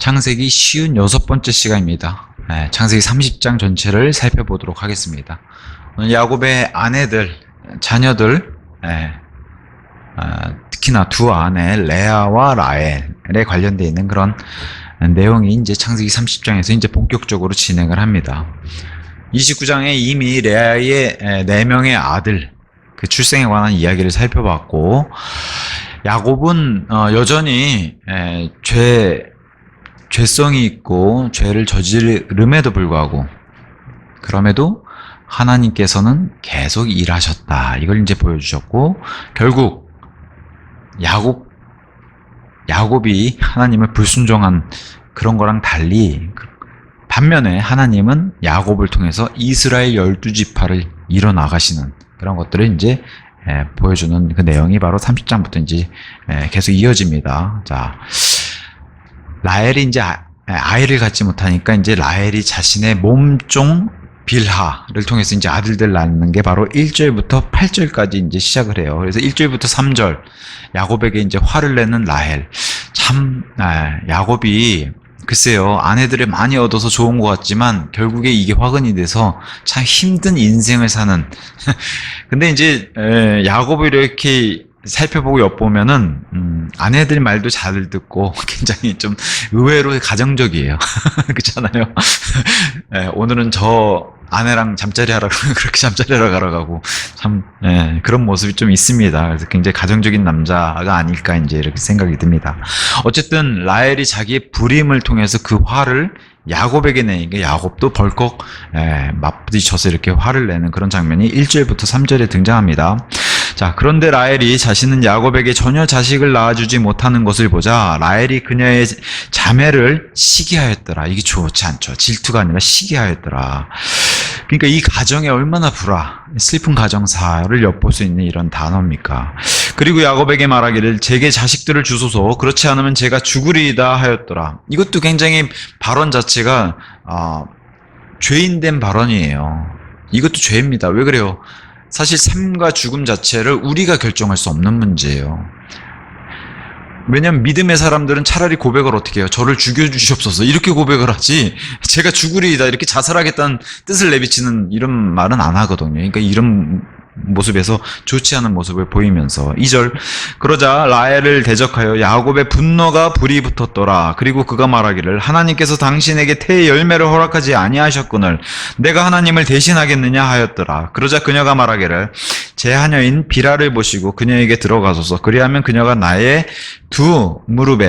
창세기 56번째 시간입니다. 창세기 30장 전체를 살펴보도록 하겠습니다. 오늘 야곱의 아내들, 자녀들, 특히나 두 아내 레아와 라헬에 관련되어 있는 그런 내용이 이제 창세기 30장에서 이제 본격적으로 진행을 합니다. 29장에 이미 레아의 4명의 아들, 그 출생에 관한 이야기를 살펴봤고, 야곱은 여전히 죄성이 있고 죄를 저지름에도 불구하고, 그럼에도 하나님께서는 계속 일하셨다, 이걸 이제 보여주셨고, 결국 야곱이 하나님을 불순종한 그런 거랑 달리, 반면에 하나님은 야곱을 통해서 이스라엘 12지파를 이뤄나가시는 그런 것들을 이제 보여주는 그 내용이 바로 30장부터 이제 계속 이어집니다. 자, 라헬이 이제 아이를 갖지 못하니까 이제 라헬이 자신의 몸종 빌하를 통해서 이제 아들들 낳는 게 바로 1절부터 8절까지 이제 시작을 해요. 그래서 1절부터 3절, 야곱에게 이제 화를 내는 라헬. 참, 야곱이 글쎄요, 아내들을 많이 얻어서 좋은 것 같지만 결국에 이게 화근이 돼서 참 힘든 인생을 사는. 근데 이제 야곱을 이렇게 살펴보고 엿보면은 아내들 말도 잘 듣고 굉장히 좀 의외로 가정적이에요. 그렇잖아요. 오늘은 저 아내랑 잠자리 하러 그렇게 잠자리 하러 가러 가고, 참 그런 모습이 좀 있습니다. 그래서 굉장히 가정적인 남자가 아닐까 이제 이렇게 생각이 듭니다. 어쨌든 라헬이 자기의 불임을 통해서 그 화를 야곱에게 내니까 야곱도 벌컥 맞부딪혀서 이렇게 화를 내는 그런 장면이 1절부터 3절에 등장합니다. 자, 그런데 라헬이 자신은 야곱에게 전혀 자식을 낳아주지 못하는 것을 보자 라헬이 그녀의 자매를 시기하였더라. 이게 좋지 않죠. 질투가 아니라 시기하였더라. 그러니까 이 가정에 얼마나 슬픈 가정사를 엿볼 수 있는 이런 단어입니까? 그리고 야곱에게 말하기를 제게 자식들을 주소서, 그렇지 않으면 제가 죽으리이다 하였더라. 이것도 굉장히 발언 자체가 죄인된 발언이에요. 이것도 죄입니다. 왜 그래요? 사실 삶과 죽음 자체를 우리가 결정할 수 없는 문제예요. 왜냐면 믿음의 사람들은 차라리 고백을 어떻게 해요? 저를 죽여주시옵소서, 이렇게 고백을 하지, 제가 죽으리이다 이렇게 자살하겠다는 뜻을 내비치는 이런 말은 안 하거든요. 그러니까 이런 모습에서 좋지 않은 모습을 보이면서 2절, 그러자 라헬을 대적하여 야곱의 분노가 불이 붙었더라. 그리고 그가 말하기를 하나님께서 당신에게 태의 열매를 허락하지 아니하셨거늘 내가 하나님을 대신하겠느냐 하였더라. 그러자 그녀가 말하기를 제 하녀인 비라를 보시고 그녀에게 들어가소서, 그리하면 그녀가 나의 두 무릎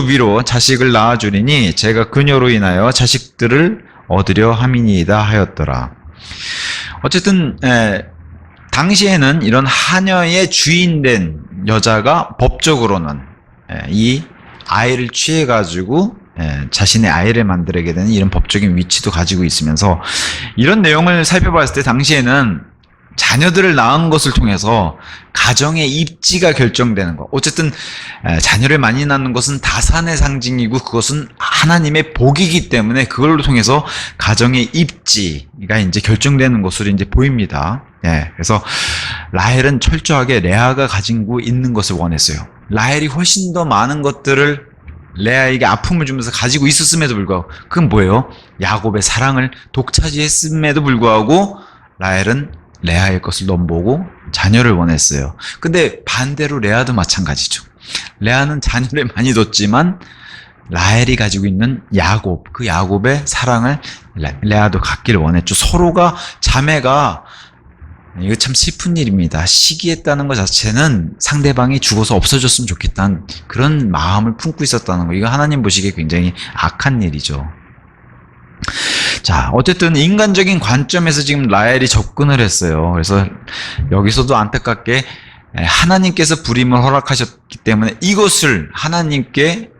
위로 자식을 낳아주리니 제가 그녀로 인하여 자식들을 얻으려 함이니이다 하였더라. 어쨌든 당시에는 이런 하녀의 주인된 여자가 법적으로는 이 아이를 취해가지고 자신의 아이를 만들게 되는 이런 법적인 위치도 가지고 있으면서, 이런 내용을 살펴봤을 때 당시에는 자녀들을 낳은 것을 통해서 가정의 입지가 결정되는 것. 어쨌든 자녀를 많이 낳는 것은 다산의 상징이고 그것은 하나님의 복이기 때문에 그걸로 통해서 가정의 입지가 이제 결정되는 것으로 이제 보입니다. 그래서 라헬은 철저하게 레아가 가지고 있는 것을 원했어요. 라헬이 훨씬 더 많은 것들을 레아에게 아픔을 주면서 가지고 있었음에도 불구하고, 그건 뭐예요? 야곱의 사랑을 독차지했음에도 불구하고 라헬은 레아의 것을 넘보고 자녀를 원했어요. 근데 반대로 레아도 마찬가지죠. 레아는 자녀를 많이 뒀지만 라헬이 가지고 있는 야곱, 그 야곱의 사랑을 레아도 갖기를 원했죠. 서로가, 자매가, 이거 참 슬픈 일입니다. 시기했다는 것 자체는 상대방이 죽어서 없어졌으면 좋겠다는 그런 마음을 품고 있었다는 거, 이거 하나님 보시기에 굉장히 악한 일이죠. 자, 어쨌든 인간적인 관점에서 지금 라헬이 접근을 했어요. 그래서 여기서도 안타깝게 하나님께서 불임을 허락하셨기 때문에 이것을 하나님께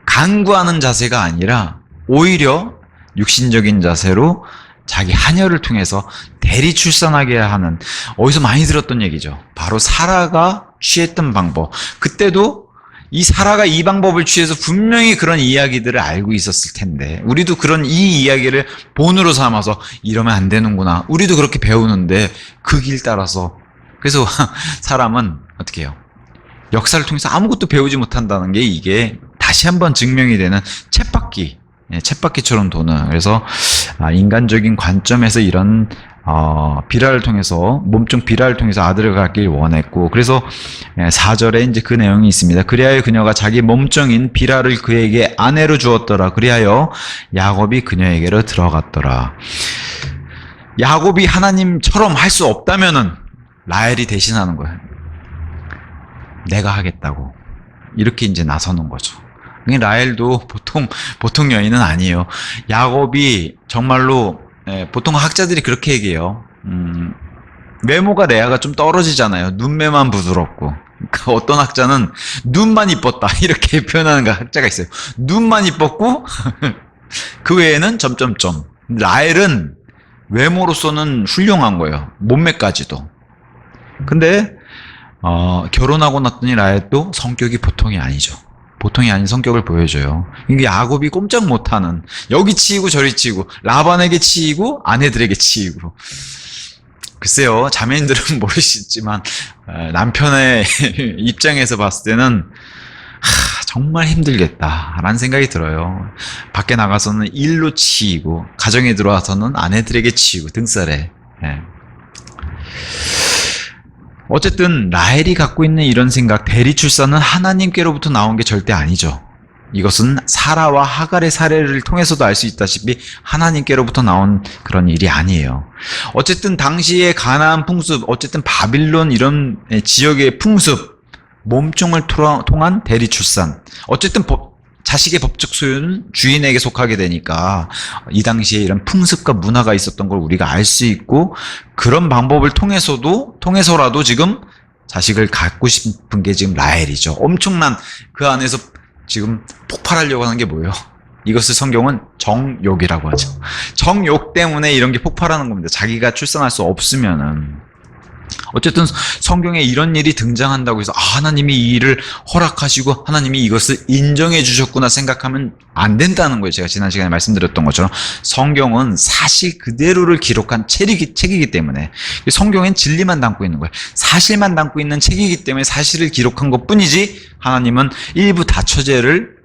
간구하는 자세가 아니라 오히려 육신적인 자세로 자기 하녀를 통해서 대리 출산하게 하는, 어디서 많이 들었던 얘기죠. 바로 사라가 취했던 방법. 그때도 이 사라가 이 방법을 취해서 분명히 그런 이야기들을 알고 있었을 텐데, 우리도 그런 이 이야기를 본으로 삼아서 이러면 안 되는구나, 우리도 그렇게 배우는데 그 길 따라서. 그래서 사람은 어떻게 해요? 역사를 통해서 아무것도 배우지 못한다는 게 이게 다시 한번 증명이 되는 쳇바퀴, 쳇바퀴처럼 도는. 그래서 인간적인 관점에서 이런 비라를 통해서, 몸종 비라를 통해서 아들을 갖길 원했고, 그래서 4절에 이제 그 내용이 있습니다. 그리하여 그녀가 자기 몸종인 비라를 그에게 아내로 주었더라. 그리하여 야곱이 그녀에게로 들어갔더라. 야곱이 하나님처럼 할 수 없다면은 라헬이 대신하는 거예요. 내가 하겠다고. 이렇게 이제 나서는 거죠. 라헬도 보통 여인은 아니에요. 야곱이 정말로, 보통 학자들이 그렇게 얘기해요. 외모가 레아가 좀 떨어지잖아요. 눈매만 부드럽고. 그러니까 어떤 학자는 눈만 이뻤다 이렇게 표현하는 학자가 있어요. 눈만 이뻤고 그 외에는 점점점. 라헬은 외모로서는 훌륭한 거예요. 몸매까지도. 근데 결혼하고 났더니 라헬도 성격이 보통이 아니죠. 보통이 아닌 성격을 보여줘요. 이게 야곱이 꼼짝 못하는, 여기 치이고 저리 치이고, 라반에게 치이고 아내들에게 치이고. 글쎄요, 자매님들은 모르시지만 남편의 입장에서 봤을 때는 정말 힘들겠다라는 생각이 들어요. 밖에 나가서는 일로 치이고, 가정에 들어와서는 아내들에게 치이고, 등살에. 어쨌든 라헬이 갖고 있는 이런 생각, 대리출산은 하나님께로부터 나온 게 절대 아니죠. 이것은 사라와 하갈의 사례를 통해서도 알 수 있다시피 하나님께로부터 나온 그런 일이 아니에요. 어쨌든 당시의 가나안 풍습, 어쨌든 바빌론 이런 지역의 풍습, 몸종을 통한 대리출산, 어쨌든 자식의 법적 소유는 주인에게 속하게 되니까 이 당시에 이런 풍습과 문화가 있었던 걸 우리가 알 수 있고, 그런 방법을 통해서라도 지금 자식을 갖고 싶은 게 지금 라헬이죠. 엄청난 그 안에서 지금 폭발하려고 하는 게 뭐예요? 이것을 성경은 정욕이라고 하죠. 정욕 때문에 이런 게 폭발하는 겁니다. 자기가 출산할 수 없으면은. 어쨌든 성경에 이런 일이 등장한다고 해서 하나님이 이 일을 허락하시고 하나님이 이것을 인정해 주셨구나 생각하면 안 된다는 거예요. 제가 지난 시간에 말씀드렸던 것처럼 성경은 사실 그대로를 기록한 책이기 때문에, 성경엔 진리만 담고 있는 거예요. 사실만 담고 있는 책이기 때문에 사실을 기록한 것뿐이지, 하나님은 일부 다처제를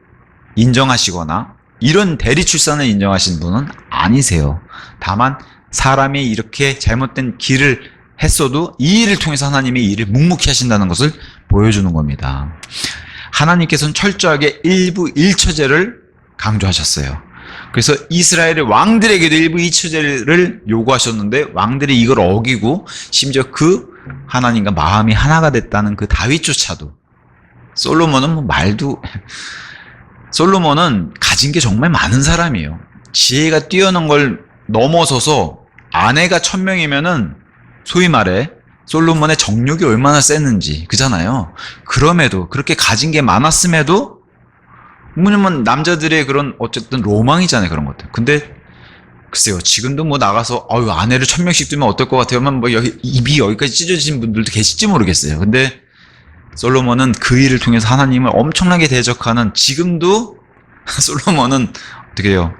인정하시거나 이런 대리출산을 인정하신 분은 아니세요. 다만 사람이 이렇게 잘못된 길을 했어도 이 일을 통해서 하나님이 이 일을 묵묵히 하신다는 것을 보여주는 겁니다. 하나님께서는 철저하게 일부 일처제를 강조하셨어요. 그래서 이스라엘의 왕들에게도 일부 일처제를 요구하셨는데, 왕들이 이걸 어기고 심지어 그 하나님과 마음이 하나가 됐다는 그 다윗조차도, 솔로몬은 솔로몬은 가진 게 정말 많은 사람이에요. 지혜가 뛰어난 걸 넘어서서 아내가 1000명이면은 소위 말해 솔로몬의 정욕이 얼마나 셌는지, 그잖아요. 그럼에도, 그렇게 가진 게 많았음에도, 뭐냐면 남자들의 그런 어쨌든 로망이잖아요, 그런 것들. 근데 글쎄요, 지금도 뭐 나가서 아내를 1000명씩 두면 어떨 것 같아요? 뭐 입이 여기까지 찢어지신 분들도 계실지 모르겠어요. 근데 솔로몬은 그 일을 통해서 하나님을 엄청나게 대적하는, 지금도 솔로몬은 어떻게 해요?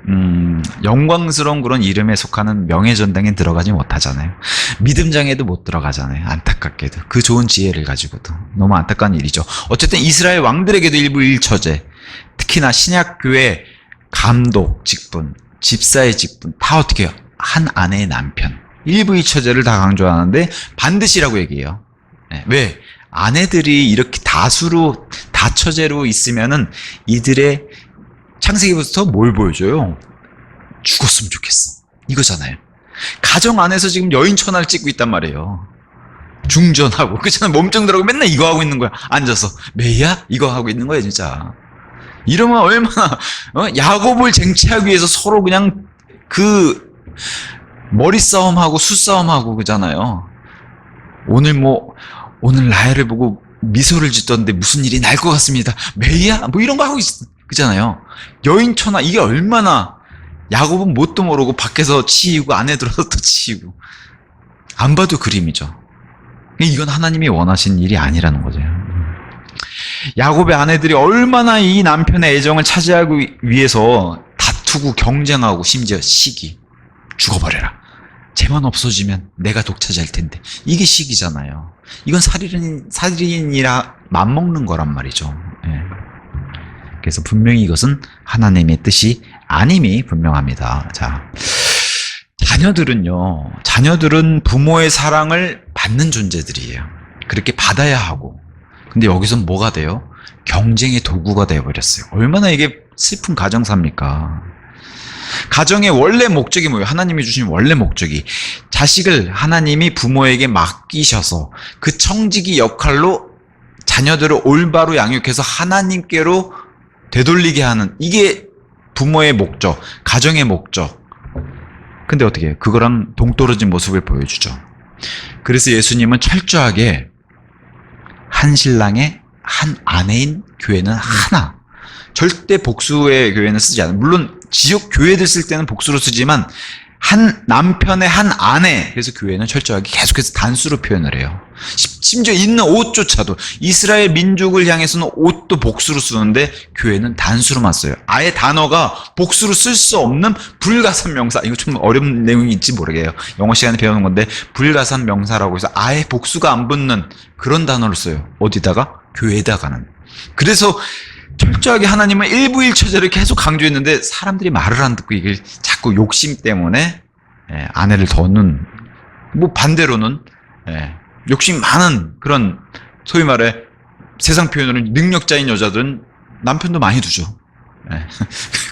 영광스러운 그런 이름에 속하는 명예전당에 들어가지 못하잖아요. 믿음장에도 못 들어가잖아요. 안타깝게도. 그 좋은 지혜를 가지고도. 너무 안타까운 일이죠. 어쨌든 이스라엘 왕들에게도 일부 일처제, 특히나 신약교회 감독 직분, 집사의 직분, 다 어떻게 해요? 한 아내의 남편. 일부 일처제를 다 강조하는데 반드시라고 얘기해요. 왜? 아내들이 이렇게 다처제로 있으면은 이들의 창세기부터 뭘 보여줘요? 죽었으면 좋겠어. 이거잖아요. 가정 안에서 지금 여인천하를 찍고 있단 말이에요. 중전하고, 그렇잖아요. 몸짱 들어가고 맨날 이거 하고 있는 거야. 앉아서. 매야? 이거 하고 있는 거야, 진짜. 이러면 얼마나, 야곱을 쟁취하기 위해서 서로 그냥 머리싸움하고 수싸움하고 그잖아요. 오늘 라헬을 보고 미소를 짓던데 무슨 일이 날 것 같습니다. 매야? 뭐 이런 거 하고 그잖아요. 여인천하, 이게 얼마나, 야곱은 뭣도 모르고 밖에서 치이고 안에 들어서 또 치이고. 안 봐도 그림이죠. 이건 하나님이 원하신 일이 아니라는 거죠. 야곱의 아내들이 얼마나 이 남편의 애정을 차지하기 위해서 다투고 경쟁하고, 심지어 시기. 죽어버려라. 쟤만 없어지면 내가 독차지할 텐데. 이게 시기잖아요. 이건 살인이라 맘먹는 거란 말이죠. 예. 그래서 분명히 이것은 하나님의 뜻이 아님이 분명합니다. 자, 자녀들은 부모의 사랑을 받는 존재들이에요. 그렇게 받아야 하고. 근데 여기서 뭐가 돼요? 경쟁의 도구가 되어버렸어요. 얼마나 이게 슬픈 가정사입니까? 가정의 원래 목적이 뭐예요? 하나님이 주신 원래 목적이 자식을 하나님이 부모에게 맡기셔서 그 청지기 역할로 자녀들을 올바로 양육해서 하나님께로 되돌리게 하는, 이게 부모의 목적, 가정의 목적. 근데 어떻게 해요? 그거랑 동떨어진 모습을 보여주죠. 그래서 예수님은 철저하게 한 신랑의 한 아내인 교회는 하나, 절대 복수의 교회는 쓰지 않아요. 물론 지역 교회들 쓸 때는 복수로 쓰지만 한 남편의 한 아내, 그래서 교회는 철저하게 계속해서 단수로 표현을 해요. 심지어 입는 옷조차도 이스라엘 민족을 향해서는 옷도 복수로 쓰는데 교회는 단수로만 써요. 아예 단어가 복수로 쓸 수 없는 불가산 명사. 이거 좀 어려운 내용이 있지 모르겠어요. 영어 시간에 배우는 건데 불가산 명사라고 해서 아예 복수가 안 붙는 그런 단어를 써요. 어디다가? 교회에다가는. 그래서 철저하게 하나님은 일부일처제를 계속 강조했는데 사람들이 말을 안 듣고 이게 자꾸 욕심 때문에 아내를 더는, 뭐 반대로는 욕심 많은 그런 소위 말해 세상 표현으로는 능력자인 여자들은 남편도 많이 두죠.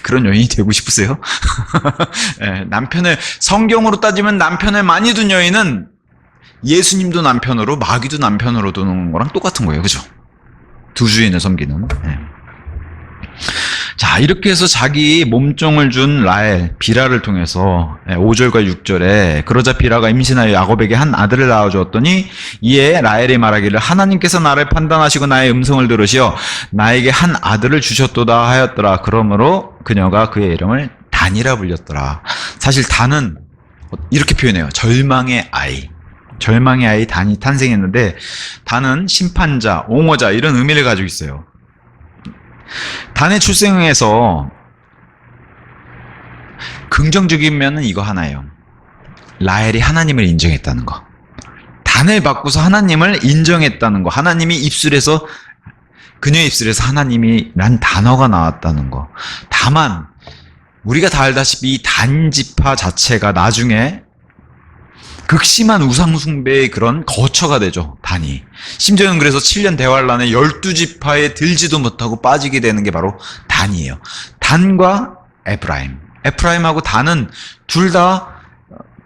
그런 여인이 되고 싶으세요? 남편을, 성경으로 따지면 남편을 많이 둔 여인은 예수님도 남편으로 마귀도 남편으로 두는 거랑 똑같은 거예요. 그죠? 두 주인을 섬기는. 자, 이렇게 해서 자기 몸종을 준 라헬, 비라를 통해서 5절과 6절에 그러자 비라가 임신하여 야곱에게 한 아들을 낳아주었더니 이에 라헬이 말하기를 하나님께서 나를 판단하시고 나의 음성을 들으시어 나에게 한 아들을 주셨도다 하였더라. 그러므로 그녀가 그의 이름을 단이라 불렸더라. 사실 단은 이렇게 표현해요. 절망의 아이. 절망의 아이 단이 탄생했는데 단은 심판자, 옹호자 이런 의미를 가지고 있어요. 단의 출생에서 긍정적인 면은 이거 하나예요. 라헬이 하나님을 인정했다는 거. 단을 바꾸서 하나님을 인정했다는 거. 하나님이 입술에서, 그녀의 입술에서 하나님이란 단어가 나왔다는 거. 다만 우리가 다 알다시피 이 단지파 자체가 나중에 극심한 우상숭배의 그런 거처가 되죠, 단이. 심지어는 그래서 7년 대환란에 12지파에 들지도 못하고 빠지게 되는 게 바로 단이에요. 단과 에프라임. 에프라임하고 단은 둘 다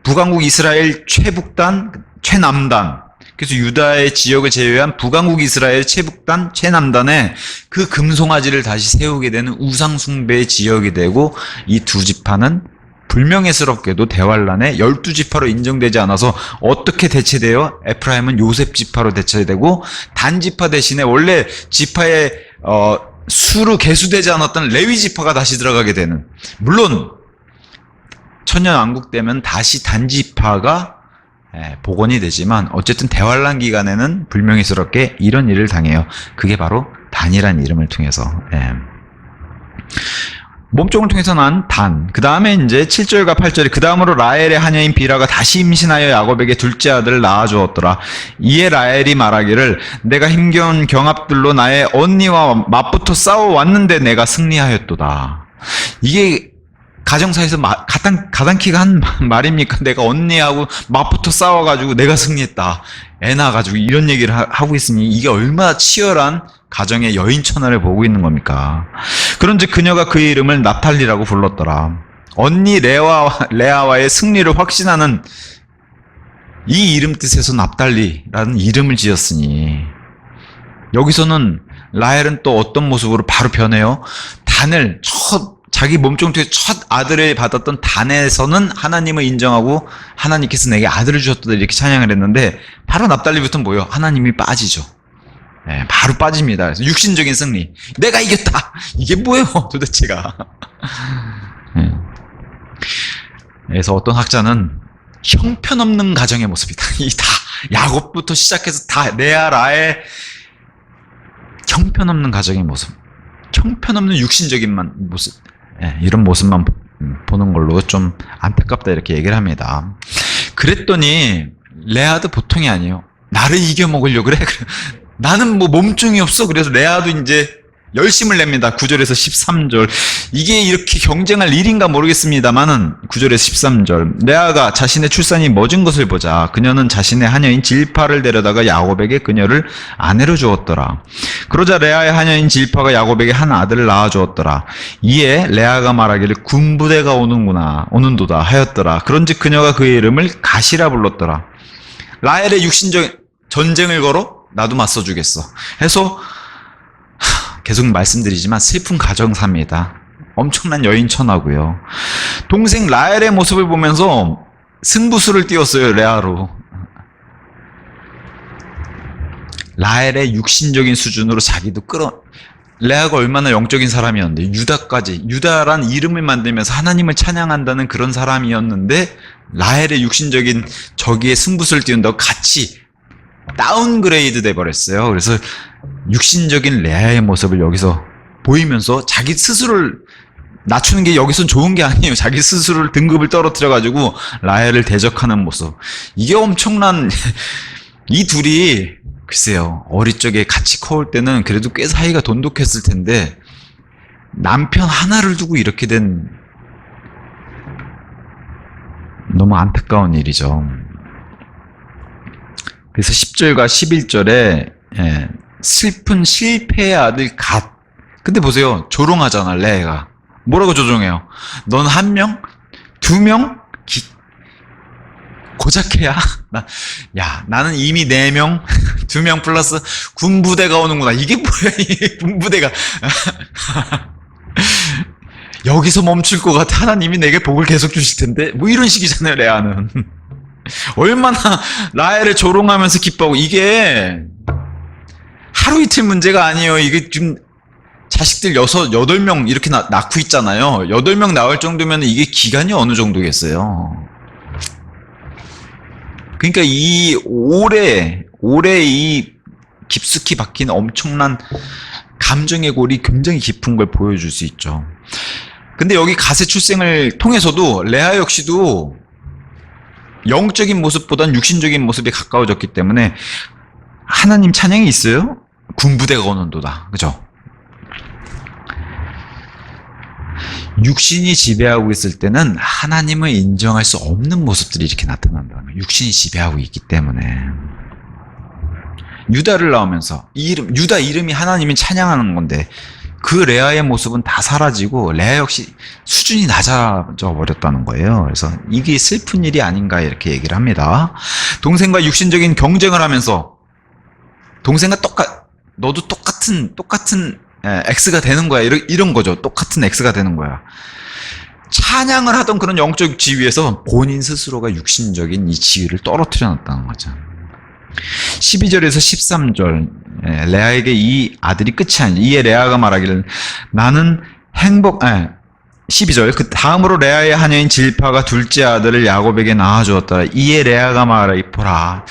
북왕국 이스라엘 최북단, 최남단. 그래서 유다의 지역을 제외한 북왕국 이스라엘 최북단, 최남단에 그 금송아지를 다시 세우게 되는 우상숭배의 지역이 되고 이 두 지파는 불명예스럽게도 대환란에 12지파로 인정되지 않아서 어떻게 대체돼요? 에프라임은 요셉 지파로 대체되고 단지파 대신에 원래 지파에 수로 계수되지 않았던 레위 지파가 다시 들어가게 되는. 물론 천년왕국 되면 다시 단지파가 복원이 되지만 어쨌든 대환란 기간에는 불명예스럽게 이런 일을 당해요. 그게 바로 단이라는 이름을 통해서. 몸종을 통해서 난 단. 그 다음에 이제 7절과 8절에 그 다음으로 라헬의 하녀인 비라가 다시 임신하여 야곱에게 둘째 아들을 낳아주었더라. 이에 라헬이 말하기를 내가 힘겨운 경합들로 나의 언니와 맞붙어 싸워왔는데 내가 승리하였도다. 이게 가정사에서 가당키가 한 말입니까? 내가 언니하고 맞붙어 싸워가지고 내가 승리했다. 애 낳아가지고 이런 얘기를 하고 있으니 이게 얼마나 치열한 가정의 여인천하를 보고 있는 겁니까? 그런즉 그녀가 그의 이름을 납탈리라고 불렀더라. 언니 레아와의 승리를 확신하는 이 이름 뜻에서 납달리라는 이름을 지었으니 여기서는 라헬은 또 어떤 모습으로 바로 변해요? 단을 자기 몸종 중에 첫 아들을 받았던 단에서는 하나님을 인정하고 하나님께서 내게 아들을 주셨다 이렇게 찬양을 했는데 바로 납달리부터는 뭐예요? 하나님이 빠지죠. 바로 빠집니다. 그래서 육신적인 승리. 내가 이겼다. 이게 뭐예요? 도대체가. 그래서 어떤 학자는 형편없는 가정의 모습이다. 이 다 야곱부터 시작해서 다 레아 라헬 형편없는 가정의 모습. 형편없는 육신적인 모습. 이런 모습만 보는 걸로 좀 안타깝다 이렇게 얘기를 합니다. 그랬더니 레아도 보통이 아니에요. 나를 이겨먹으려고 그래? 나는 뭐 몸종이 없어. 그래서 레아도 이제 열심을 냅니다. 9절에서 13절. 이게 이렇게 경쟁할 일인가 모르겠습니다만은 9절에서 13절. 레아가 자신의 출산이 멎은 것을 보자 그녀는 자신의 하녀인 질파를 데려다가 야곱에게 그녀를 아내로 주었더라. 그러자 레아의 하녀인 질파가 야곱에게 한 아들을 낳아 주었더라. 이에 레아가 말하기를 군부대가 오는도다 하였더라. 그런즉 그녀가 그의 이름을 가시라 불렀더라. 라헬의 육신적 전쟁을 걸어 나도 맞서주겠어 해서 계속 말씀드리지만 슬픈 가정사입니다. 엄청난 여인천하고요. 동생 라헬의 모습을 보면서 승부수를 띄웠어요. 레아로. 라헬의 육신적인 수준으로 자기도 레아가 얼마나 영적인 사람이었는데 유다란 이름을 만들면서 하나님을 찬양한다는 그런 사람이었는데 라헬의 육신적인 저기에 승부수를 띄운다고 같이 다운그레이드 돼버렸어요. 그래서 육신적인 레아의 모습을 여기서 보이면서 자기 스스로를 낮추는 게 여기선 좋은 게 아니에요. 자기 스스로를 등급을 떨어뜨려가지고 라헬을 대적하는 모습. 이게 엄청난 이 둘이 글쎄요. 어릴 적에 같이 커올 때는 그래도 꽤 사이가 돈독했을 텐데 남편 하나를 두고 이렇게 된 너무 안타까운 일이죠. 그래서 10절과 11절에 슬픈 실패의 아들 갓. 근데 보세요. 조롱하잖아. 레아가. 뭐라고 조종해요? 넌 1명? 2명? 고작해야? 나는 이미 4명? 2명 플러스 군부대가 오는구나. 이게 뭐야, 이 군부대가. 여기서 멈출 것 같아. 하나님이 내게 복을 계속 주실 텐데. 뭐 이런 식이잖아요, 레아는. 얼마나 라헬을 조롱하면서 기뻐하고. 이게 하루 이틀 문제가 아니에요. 이게 지금 자식들 8명 이렇게 낳고 있잖아요. 8명 낳을 정도면 이게 기간이 어느 정도겠어요. 그러니까 이 올해 이 깊숙이 박힌 엄청난 감정의 골이 굉장히 깊은 걸 보여줄 수 있죠. 근데 여기 갓의 출생을 통해서도 레아 역시도 영적인 모습보단 육신적인 모습에 가까워졌기 때문에 하나님 찬양이 있어요? 군부대가 오는도다. 그죠? 육신이 지배하고 있을 때는 하나님을 인정할 수 없는 모습들이 이렇게 나타난다는 거예요. 육신이 지배하고 있기 때문에. 유다를 낳으면서 유다 이름이 하나님이 찬양하는 건데 그 레아의 모습은 다 사라지고 레아 역시 수준이 낮아져 버렸다는 거예요. 그래서 이게 슬픈 일이 아닌가 이렇게 얘기를 합니다. 동생과 육신적인 경쟁을 하면서 동생과 너도 똑같은 X가 되는 거야. 이런 거죠. 똑같은 X가 되는 거야. 찬양을 하던 그런 영적 지위에서 본인 스스로가 육신적인 이 지위를 떨어뜨려 놨다는 거죠. 12절에서 13절 레아에게 이 아들이 끝이 아니죠. 이에 레아가 말하기를 나는 12절 그 다음으로 레아의 하녀인 질파가 둘째 아들을 야곱에게 낳아주었더라. 이에 레아가 말하기 보라.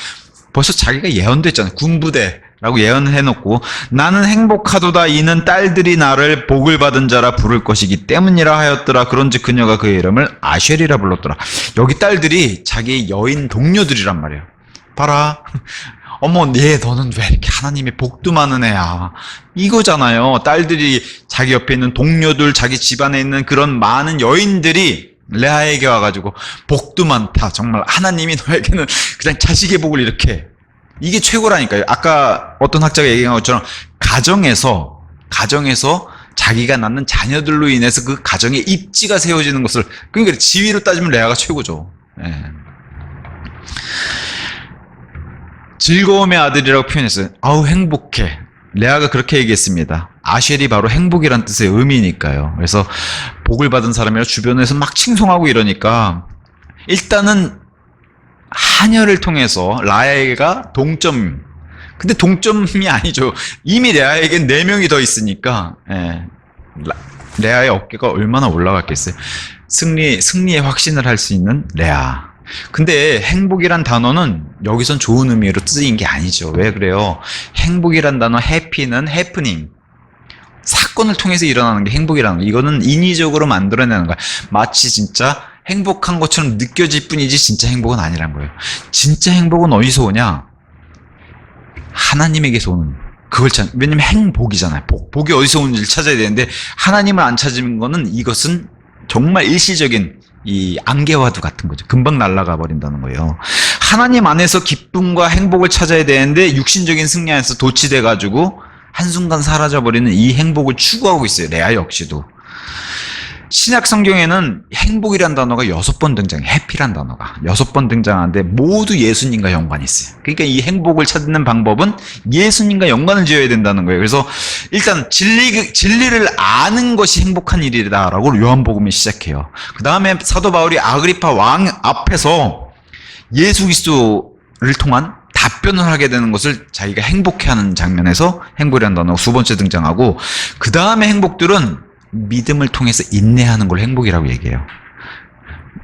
벌써 자기가 예언됐잖아요. 군부대라고 예언을 해놓고 나는 행복하도다. 이는 딸들이 나를 복을 받은 자라 부를 것이기 때문이라 하였더라. 그런즉 그녀가 그의 이름을 아쉘이라 불렀더라. 여기 딸들이 자기의 여인 동료들이란 말이에요. 봐라. 어머, 너는 왜 이렇게 하나님의 복도 많은 애야. 이거잖아요. 딸들이 자기 옆에 있는 동료들, 자기 집안에 있는 그런 많은 여인들이 레아에게 와가지고 복도 많다. 정말 하나님이 너에게는 그냥 자식의 복을 이렇게. 이게 최고라니까요. 아까 어떤 학자가 얘기한 것처럼 가정에서 자기가 낳는 자녀들로 인해서 그 가정의 입지가 세워지는 것을, 그러니까 지위로 따지면 레아가 최고죠. 예. 즐거움의 아들이라고 표현했어요. 아우 행복해. 레아가 그렇게 얘기했습니다. 아쉘이 바로 행복이란 뜻의 의미니까요. 그래서 복을 받은 사람이라 주변에서 막 칭송하고 이러니까 일단은 하녀를 통해서 라헬가 동점. 근데 동점이 아니죠. 이미 레아에겐 4명이 더 있으니까 레아의 어깨가 얼마나 올라갔겠어요. 승리의 확신을 할 수 있는 레아. 근데 행복이란 단어는 여기선 좋은 의미로 쓰인 게 아니죠. 왜 그래요? 행복이란 단어 해피는 해프닝. 사건을 통해서 일어나는 게 행복이라는 거. 이거는 인위적으로 만들어내는 거야. 마치 진짜 행복한 것처럼 느껴질 뿐이지 진짜 행복은 아니란 거예요. 진짜 행복은 어디서 오냐? 하나님에게서 오는. 왜냐면 행복이잖아요. 복이 어디서 오는지를 찾아야 되는데, 하나님을 안 찾은 거는 이것은 정말 일시적인 이 안개와도 같은 거죠. 금방 날아가 버린다는 거예요. 하나님 안에서 기쁨과 행복을 찾아야 되는데, 육신적인 승리 안에서 도취돼가지고, 한순간 사라져버리는 이 행복을 추구하고 있어요. 레아 역시도. 신약 성경에는 행복이란 단어가 6번 등장해요. 해피란 단어가 6번 등장하는데 모두 예수님과 연관이 있어요. 그러니까 이 행복을 찾는 방법은 예수님과 연관을 지어야 된다는 거예요. 그래서 일단 진리를 아는 것이 행복한 일이다라고 요한복음이 시작해요. 그 다음에 사도 바울이 아그리파 왕 앞에서 예수 그리스도를 통한 답변을 하게 되는 것을 자기가 행복해하는 장면에서 행복이라는 단어가 두 번째 등장하고, 그 다음에 행복들은 믿음을 통해서 인내하는 걸 행복이라고 얘기해요.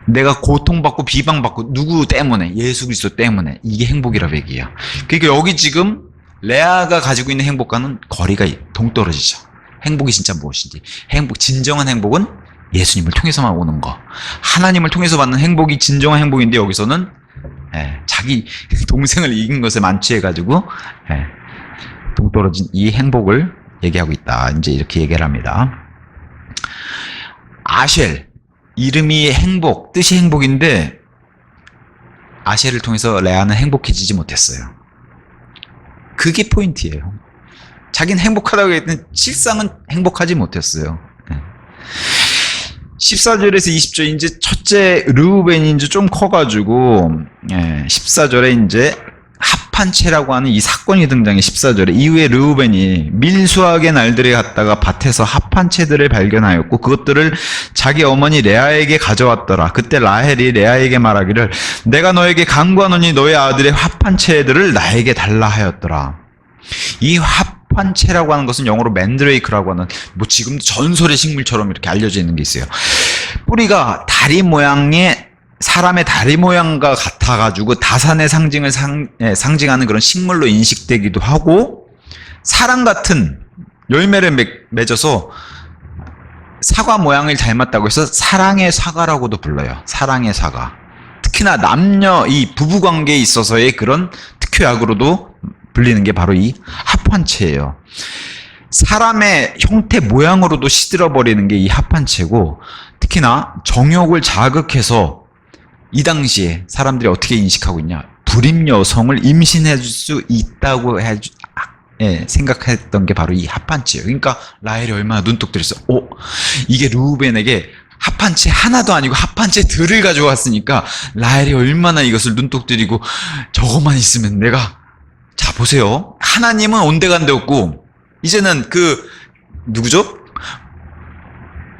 내가 고통받고 비방받고 누구 때문에? 예수 그리스도 때문에. 이게 행복이라고 얘기해요. 그러니까 여기 지금 레아가 가지고 있는 행복과는 거리가 동떨어지죠. 행복이 진짜 무엇인지. 진정한 행복은 예수님을 통해서만 오는 거. 하나님을 통해서 받는 행복이 진정한 행복인데, 여기서는 자기 동생을 이긴 것에 만취해가지고 동떨어진 이 행복을 얘기하고 있다. 이제 이렇게 얘기를 합니다. 아쉘, 이름이 행복, 뜻이 행복인데 아쉘을 통해서 레아는 행복해지지 못했어요. 그게 포인트예요. 자기는 행복하다고 했더니 실상은 행복하지 못했어요. 14절에서 20절, 이제 첫째 르우벤이 이제 좀 커가지고 14절에 이제 합한채라고 하는 이 사건이 등장해. 14절에 이후에 르우벤이 밀수하게 날들에 갔다가 밭에서 합한채들을 발견하였고 그것들을 자기 어머니 레아에게 가져왔더라. 그때 라헬이 레아에게 말하기를 내가 너에게 간구하노니 너의 아들의 합한채들을 나에게 달라 하였더라. 이 합한채라고 하는 것은 영어로 맨드레이크라고 하는, 뭐 지금도 전설의 식물처럼 이렇게 알려져 있는 게 있어요. 뿌리가 다리 모양의, 사람의 다리 모양과 같아가지고 다산의 상징을 상징하는 그런 식물로 인식되기도 하고, 사랑 같은 열매를 맺어서 사과 모양을 닮았다고 해서 사랑의 사과라고도 불러요. 사랑의 사과. 특히나 남녀 이 부부관계에 있어서의 그런 특효약으로도 불리는 게 바로 이 합한채예요. 사람의 형태 모양으로도 시들어버리는 게 이 합한채고, 특히나 정욕을 자극해서 이 당시에 사람들이 어떻게 인식하고 있냐, 불임 여성을 임신해 줄 수 있다고 생각했던 게 바로 이 합한채예요. 그러니까 라헬이 얼마나 눈독들였어. 이게 르우벤에게 합한채 하나도 아니고 합한채들을 가져왔으니까 라헬이 얼마나 이것을 눈독들이고, 저것만 있으면 내가, 자 보세요. 하나님은 온데간데 없고 이제는 누구죠?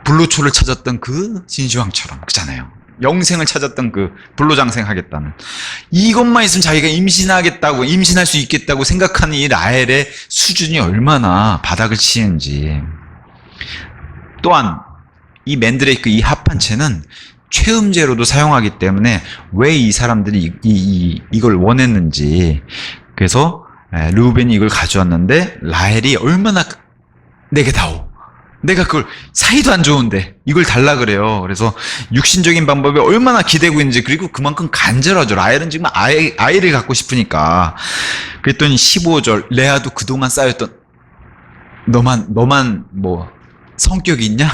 불로초를 찾았던 그 진시황처럼, 그잖아요. 영생을 찾았던 그 불로장생 하겠다는, 이것만 있으면 자기가 임신하겠다고, 임신할 수 있겠다고 생각하는 이 라헬의 수준이 얼마나 바닥을 치는지. 또한 이 맨드레이크, 이 합한채는 최음제로도 사용하기 때문에 왜 이 사람들이 이걸 원했는지. 그래서 르우벤이 이걸 가져왔는데 라헬이 얼마나 내게 다오, 내가 그걸 사이도 안 좋은데 이걸 달라 그래요. 그래서 육신적인 방법에 얼마나 기대고 있는지, 그리고 그만큼 간절하죠. 라헬은 지금 아이를 갖고 싶으니까. 그랬더니 15절, 레아도 그동안 쌓였던 너만 뭐 성격이 있냐?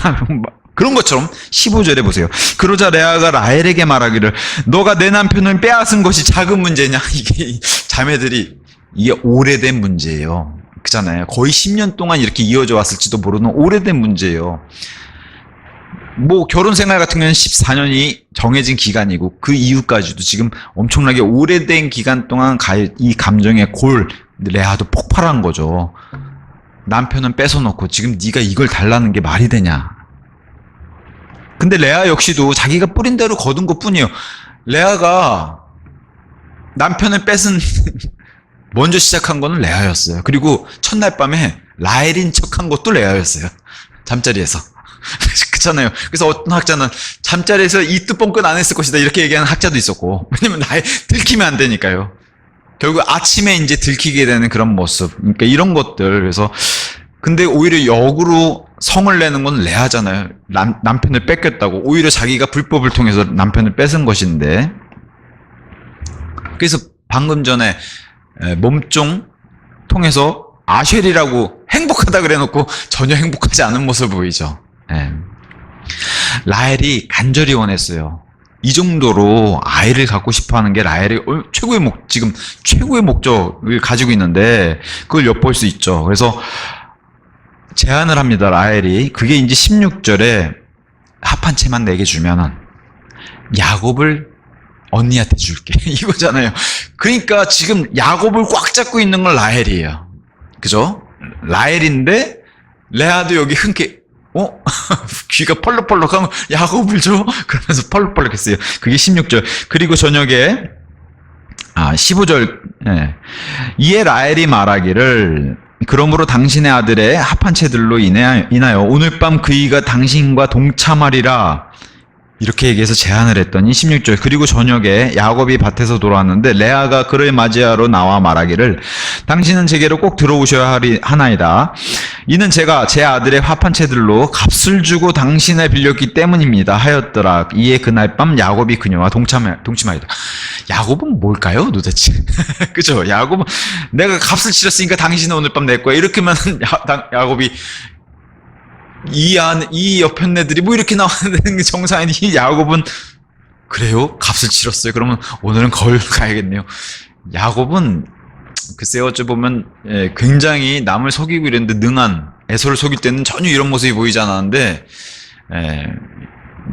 그런 것처럼 15절에 보세요. 그러자 레아가 라헬에게 말하기를 너가 내 남편을 빼앗은 것이 작은 문제냐? 이게 자매들이, 이게 오래된 문제예요. 그잖아요. 거의 10년 동안 이렇게 이어져 왔을지도 모르는 오래된 문제예요. 뭐 결혼 생활 같은 경우는 14년이 정해진 기간이고 그 이후까지도 지금 엄청나게 오래된 기간 동안 이 감정의 레아도 폭발한 거죠. 남편은 뺏어놓고 지금 네가 이걸 달라는 게 말이 되냐. 근데 레아 역시도 자기가 뿌린 대로 거둔 것 뿐이에요. 레아가 남편을 뺏은 먼저 시작한 거는 레아였어요. 그리고 첫날 밤에 라헬인 척한 것도 레아였어요. 잠자리에서. 그렇잖아요. 그래서 어떤 학자는 잠자리에서 이 뜻본끝 안 했을 것이다 이렇게 얘기하는 학자도 있었고, 왜냐면 들키면 안 되니까요. 결국 아침에 이제 들키게 되는 그런 모습. 그러니까 이런 것들. 그래서 근데 오히려 역으로 성을 내는 건 레아잖아요. 남편을 뺏겼다고. 오히려 자기가 불법을 통해서 남편을 뺏은 것인데. 그래서 방금 전에 몸종 통해서 아쉘이라고 행복하다 그래놓고 전혀 행복하지 않은 모습을 보이죠. 예. 라헬이 간절히 원했어요. 이 정도로 아이를 갖고 싶어 하는 게 라헬이 지금 최고의 목적을 가지고 있는데 그걸 엿볼 수 있죠. 그래서 제안을 합니다. 라헬이. 그게 이제 16절에 합 한 채만 내게 주면은 야곱을 언니한테 줄게. 이거잖아요. 그러니까 지금 야곱을 꽉 잡고 있는 건 라헬이에요. 그죠? 라헬인데 레아도 여기 흔쾌 귀가 펄럭펄럭하면 야곱을 줘? 그러면서 펄럭펄럭했어요. 그게 16절. 그리고 저녁에 15절. 예. 이에 라헬이 말하기를 그러므로 당신의 아들의 합한 채들로 인하여 오늘 밤 그이가 당신과 동참하리라. 이렇게 얘기해서 제안을 했더니 16절. 그리고 저녁에 야곱이 밭에서 돌아왔는데 레아가 그를 맞이하러 나와 말하기를 당신은 제게로 꼭 들어오셔야 하나이다. 이는 제가 제 아들의 합한 채들로 값을 주고 당신을 빌렸기 때문입니다 하였더라. 이에 그날 밤 야곱이 그녀와 동침하였다. 야곱은 뭘까요 도대체? 그죠? 야곱은 내가 값을 치렀으니까 당신은 오늘 밤 낼 거야. 이렇게 하면 야곱이 이 여편네들이 뭐 이렇게 나왔는데 정상인이 야곱은 그래요? 값을 치렀어요. 그러면 오늘은 거울 가야겠네요. 야곱은 글쎄요, 어찌 보면 굉장히 남을 속이고 이랬는데 능한, 에서를 속일 때는 전혀 이런 모습이 보이지 않았는데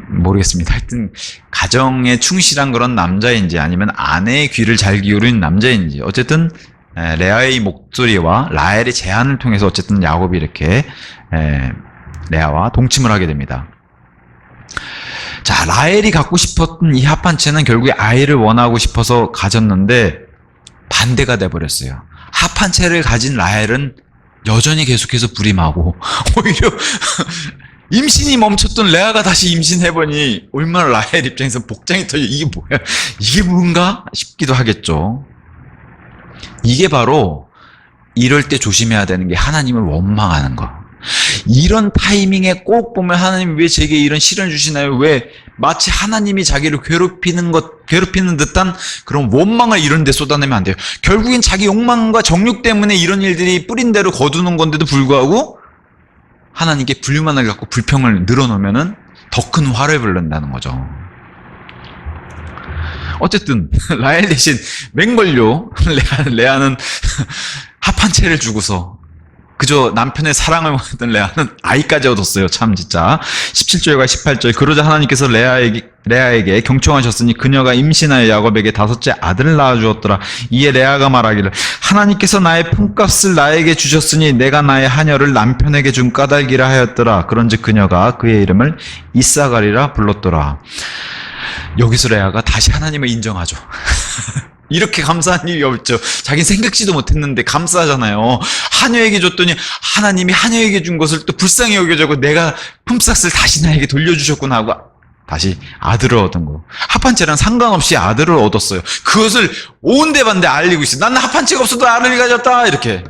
모르겠습니다. 하여튼 가정에 충실한 그런 남자인지 아니면 아내의 귀를 잘 기울이는 남자인지 어쨌든 레아의 목소리와 라헬의 제안을 통해서 어쨌든 야곱이 이렇게 레아와 동침을 하게 됩니다. 자, 라헬이 갖고 싶었던 이 합한 채는 결국에 아이를 원하고 싶어서 가졌는데 반대가 돼버렸어요. 합한 채를 가진 라헬은 여전히 계속해서 불임하고 오히려 임신이 멈췄던 레아가 다시 임신해보니 얼마나 라헬 입장에서 복장이 터져. 이게 뭐야? 이게 뭔가 싶기도 하겠죠. 이게 바로 이럴 때 조심해야 되는 게 하나님을 원망하는 거. 이런 타이밍에 꼭 보면 하나님 왜 제게 이런 시련을 주시나요? 왜 마치 하나님이 자기를 괴롭히는 듯한 그런 원망을 이런 데 쏟아내면 안 돼요. 결국엔 자기 욕망과 정욕 때문에 이런 일들이 뿌린 대로 거두는 건데도 불구하고 하나님께 불만을 갖고 불평을 늘어놓으면은 더 큰 화를 부른다는 거죠. 어쨌든 라헬 대신 맹걸요 레아는 합한 채를 주고서 그저 남편의 사랑을 원했던 레아는 아이까지 얻었어요. 참 진짜. 17절과 18절. 그러자 하나님께서 레아에게 경청하셨으니 그녀가 임신하여 야곱에게 5째 아들을 낳아주었더라. 이에 레아가 말하기를 하나님께서 나의 품값을 나에게 주셨으니 내가 나의 하녀를 남편에게 준 까닭이라 하였더라. 그런즉 그녀가 그의 이름을 이사갈이라 불렀더라. 여기서 레아가 다시 하나님을 인정하죠. 이렇게 감사한 일이 없죠. 자기는 생각지도 못했는데 감사하잖아요. 하녀에게 줬더니 하나님이 하녀에게 준 것을 또 불쌍히 여겨주고 내가 품삯을 다시 나에게 돌려주셨구나 하고 다시 아들을 얻은 거. 합한 채랑 상관없이 아들을 얻었어요. 그것을 온데반데 알리고 있어요. 나는 합한 채가 없어도 아들을 가졌다 이렇게.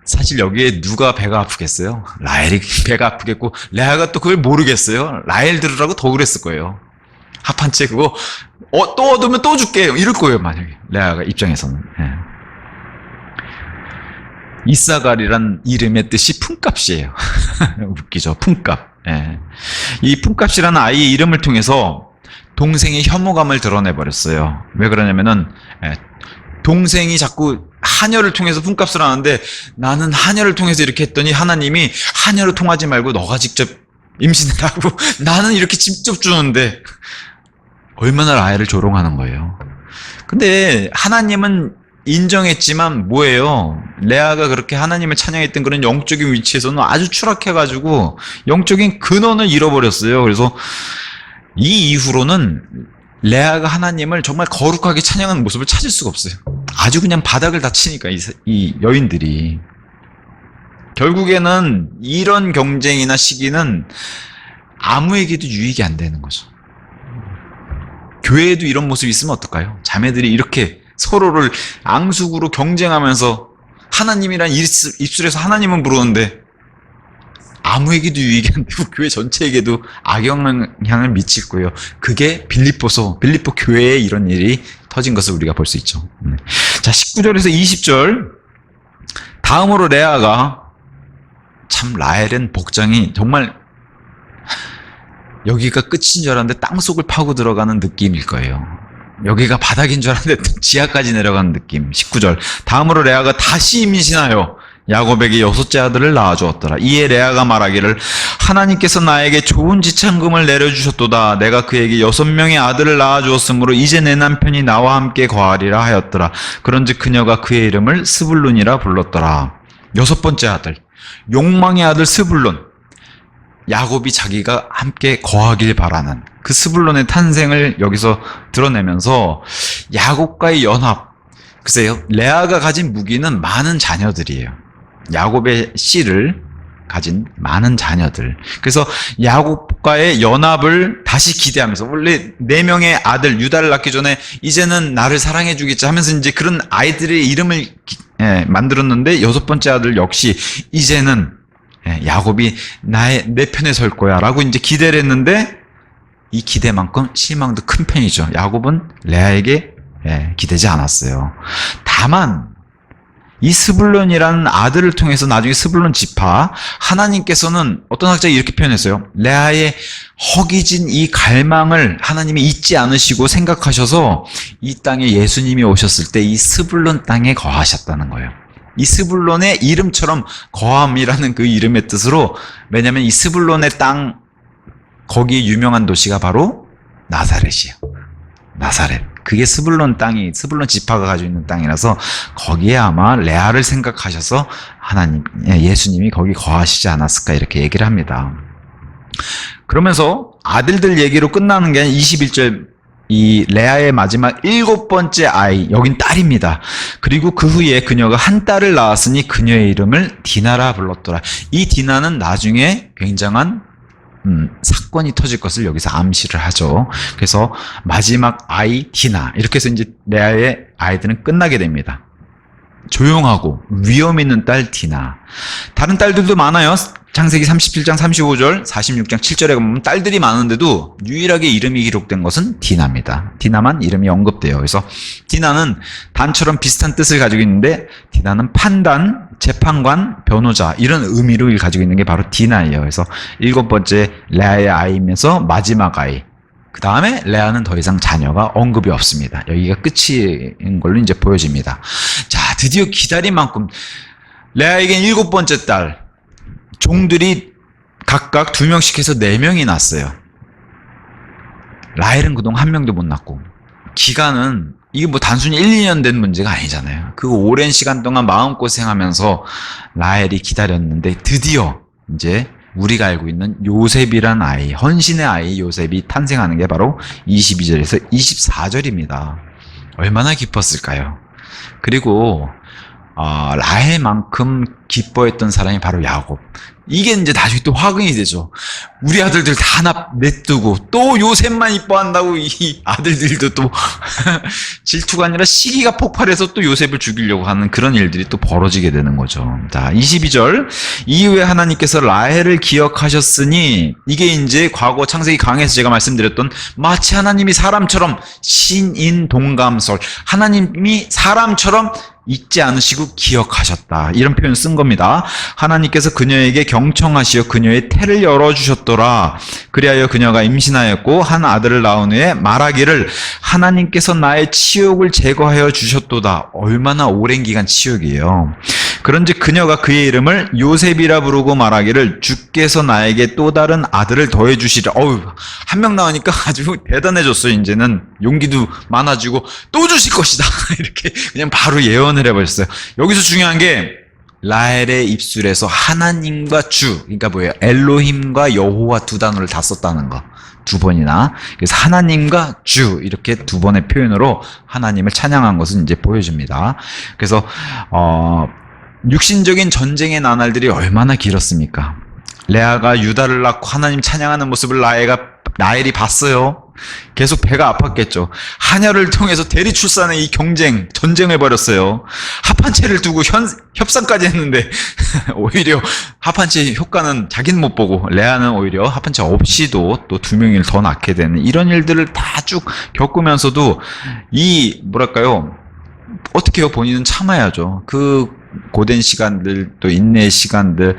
사실 여기에 누가 배가 아프겠어요? 라헬이 배가 아프겠고 레아가 또 그걸 모르겠어요. 라헬 들으라고 더 그랬을 거예요. 합한 채 그거 또 얻으면 또 줄게 이럴 거예요. 만약에 레아가 입장에서는. 이사갈이란 이름의 뜻이 품값이에요. 웃기죠. 품값. 이 품값이라는 아이의 이름을 통해서 동생의 혐오감을 드러내버렸어요. 왜 그러냐면은 동생이 자꾸 하녀를 통해서 품값을 하는데 나는 하녀를 통해서 이렇게 했더니 하나님이 하녀를 통하지 말고 너가 직접 임신하라고 나는 이렇게 직접 주는데 얼마나 라헬을 조롱하는 거예요. 근데 하나님은 인정했지만 뭐예요? 레아가 그렇게 하나님을 찬양했던 그런 영적인 위치에서는 아주 추락해가지고 영적인 근원을 잃어버렸어요. 그래서 이 이후로는 레아가 하나님을 정말 거룩하게 찬양하는 모습을 찾을 수가 없어요. 아주 그냥 바닥을 다 치니까 이 여인들이. 결국에는 이런 경쟁이나 시기는 아무에게도 유익이 안 되는 거죠. 교회에도 이런 모습이 있으면 어떨까요? 자매들이 이렇게 서로를 앙숙으로 경쟁하면서 하나님이란 입술에서 하나님은 부르는데 아무에게도 유익이 안 되고 교회 전체에게도 악영향을 미칠 거예요. 그게 빌립보 교회에 이런 일이 터진 것을 우리가 볼 수 있죠. 자, 19절에서 20절. 다음으로 레아가, 참 라헬은 복장이 정말 여기가 끝인 줄 알았는데 땅속을 파고 들어가는 느낌일 거예요. 여기가 바닥인 줄 알았는데 지하까지 내려가는 느낌. 19절. 다음으로 레아가 다시 임신하여 야곱에게 6째 아들을 낳아주었더라. 이에 레아가 말하기를 하나님께서 나에게 좋은 지참금을 내려주셨도다. 내가 그에게 6명의 아들을 낳아주었으므로 이제 내 남편이 나와 함께 거하리라 하였더라. 그런즉 그녀가 그의 이름을 스불룬이라 불렀더라. 6번째 아들, 욕망의 아들 스불룬. 야곱이 자기가 함께 거하길 바라는 그 스불론의 탄생을 여기서 드러내면서 야곱과의 연합. 글쎄요, 레아가 가진 무기는 많은 자녀들이에요. 야곱의 씨를 가진 많은 자녀들. 그래서 야곱과의 연합을 다시 기대하면서, 원래 4명의 아들 유다를 낳기 전에 이제는 나를 사랑해 주겠지 하면서 이제 그런 아이들의 이름을 만들었는데, 6번째 아들 역시 이제는 야곱이 내 편에 설 거야 라고 이제 기대를 했는데, 이 기대만큼 실망도 큰 편이죠. 야곱은 레아에게 기대지 않았어요. 다만 이 스불론이라는 아들을 통해서 나중에 스불론 지파, 하나님께서는 어떤 학자가 이렇게 표현했어요. 레아의 허기진 이 갈망을 하나님이 잊지 않으시고 생각하셔서 이 땅에 예수님이 오셨을 때 이 스불론 땅에 거하셨다는 거예요. 이 스불론의 이름처럼 거함이라는 그 이름의 뜻으로, 왜냐하면 이 스불론의 땅, 거기에 유명한 도시가 바로 나사렛이에요. 나사렛. 그게 스불론 땅이, 스불론 지파가 가지고 있는 땅이라서 거기에 아마 레아를 생각하셔서 하나님, 예수님이 거기 거하시지 않았을까 이렇게 얘기를 합니다. 그러면서 아들들 얘기로 끝나는 게 아니라 21절, 이 레아의 마지막 7번째 아이, 여긴 딸입니다. 그리고 그 후에 그녀가 한 딸을 낳았으니 그녀의 이름을 디나라 불렀더라. 이 디나는 나중에 굉장한 사건이 터질 것을 여기서 암시를 하죠. 그래서 마지막 아이 디나, 이렇게 해서 이제 레아의 아이들은 끝나게 됩니다. 조용하고 위험 있는 딸 디나. 다른 딸들도 많아요. 창세기 37장 35절, 46장 7절에 보면 딸들이 많은데도 유일하게 이름이 기록된 것은 디나입니다. 디나만 이름이 언급돼요. 그래서 디나는 단처럼 비슷한 뜻을 가지고 있는데, 디나는 판단, 재판관, 변호자, 이런 의미를 가지고 있는 게 바로 디나예요. 그래서 7번째 레아의 아이이면서 마지막 아이. 그 다음에 레아는 더 이상 자녀가 언급이 없습니다. 여기가 끝인 걸로 이제 보여집니다. 자, 드디어 기다린 만큼 레아에겐 7번째 딸, 종들이 각각 2명씩 해서 4명이 낳았어요. 라헬은 그동안 1명도 못 낳고, 기간은 이게 뭐 단순히 1, 2년 된 문제가 아니잖아요. 그 오랜 시간 동안 마음고생하면서 라헬이 기다렸는데 드디어 이제 우리가 알고 있는 요셉이란 아이, 헌신의 아이 요셉이 탄생하는 게 바로 22절에서 24절입니다. 얼마나 기뻤을까요? 그리고 라헬만큼 기뻐했던 사람이 바로 야곱. 이게 이제 나중에 또 화근이 되죠. 우리 아들들 다 냅두고 또 요셉만 이뻐한다고 이 아들들도 또 질투가 아니라 시기가 폭발해서 또 요셉을 죽이려고 하는 그런 일들이 또 벌어지게 되는 거죠. 자, 22절. 이후에 하나님께서 라헬을 기억하셨으니, 이게 이제 과거 창세기 강에서 제가 말씀드렸던 마치 하나님이 사람처럼 신인 동감설, 하나님이 사람처럼 잊지 않으시고 기억하셨다, 이런 표현 쓴 겁니다. 하나님께서 그녀에게 경청하시어 그녀의 태를 열어주셨더라. 그리하여 그녀가 임신하였고 한 아들을 낳은 후에 말하기를 하나님께서 나의 치욕을 제거하여 주셨도다. 얼마나 오랜 기간 치욕이에요. 그런즉 그녀가 그의 이름을 요셉이라 부르고 말하기를 주께서 나에게 또 다른 아들을 더해 주시리라. 한 명 나오니까 아주 대단해졌어요. 이제는 용기도 많아지고 또 주실 것이다. 이렇게 그냥 바로 예언을 해버렸어요. 여기서 중요한 게 라헬의 입술에서 하나님과 주, 그러니까 뭐예요? 엘로힘과 여호와 두 단어를 다 썼다는 거. 2번이나. 그래서 하나님과 주, 이렇게 2번의 표현으로 하나님을 찬양한 것은 이제 보여줍니다. 그래서 육신적인 전쟁의 나날들이 얼마나 길었습니까? 레아가 유다를 낳고 하나님 찬양하는 모습을 라헬이 봤어요. 계속 배가 아팠겠죠. 하녀를 통해서 대리 출산의 이 전쟁을 벌였어요. 합한채를 두고 협상까지 했는데 오히려 합한채 효과는 자기는 못 보고, 레아는 오히려 합한채 없이도 또 2명을 더 낳게 되는 이런 일들을 다 쭉 겪으면서도 이 뭐랄까요, 어떻게 해요? 본인은 참아야죠. 그 고된 시간들, 또 인내의 시간들.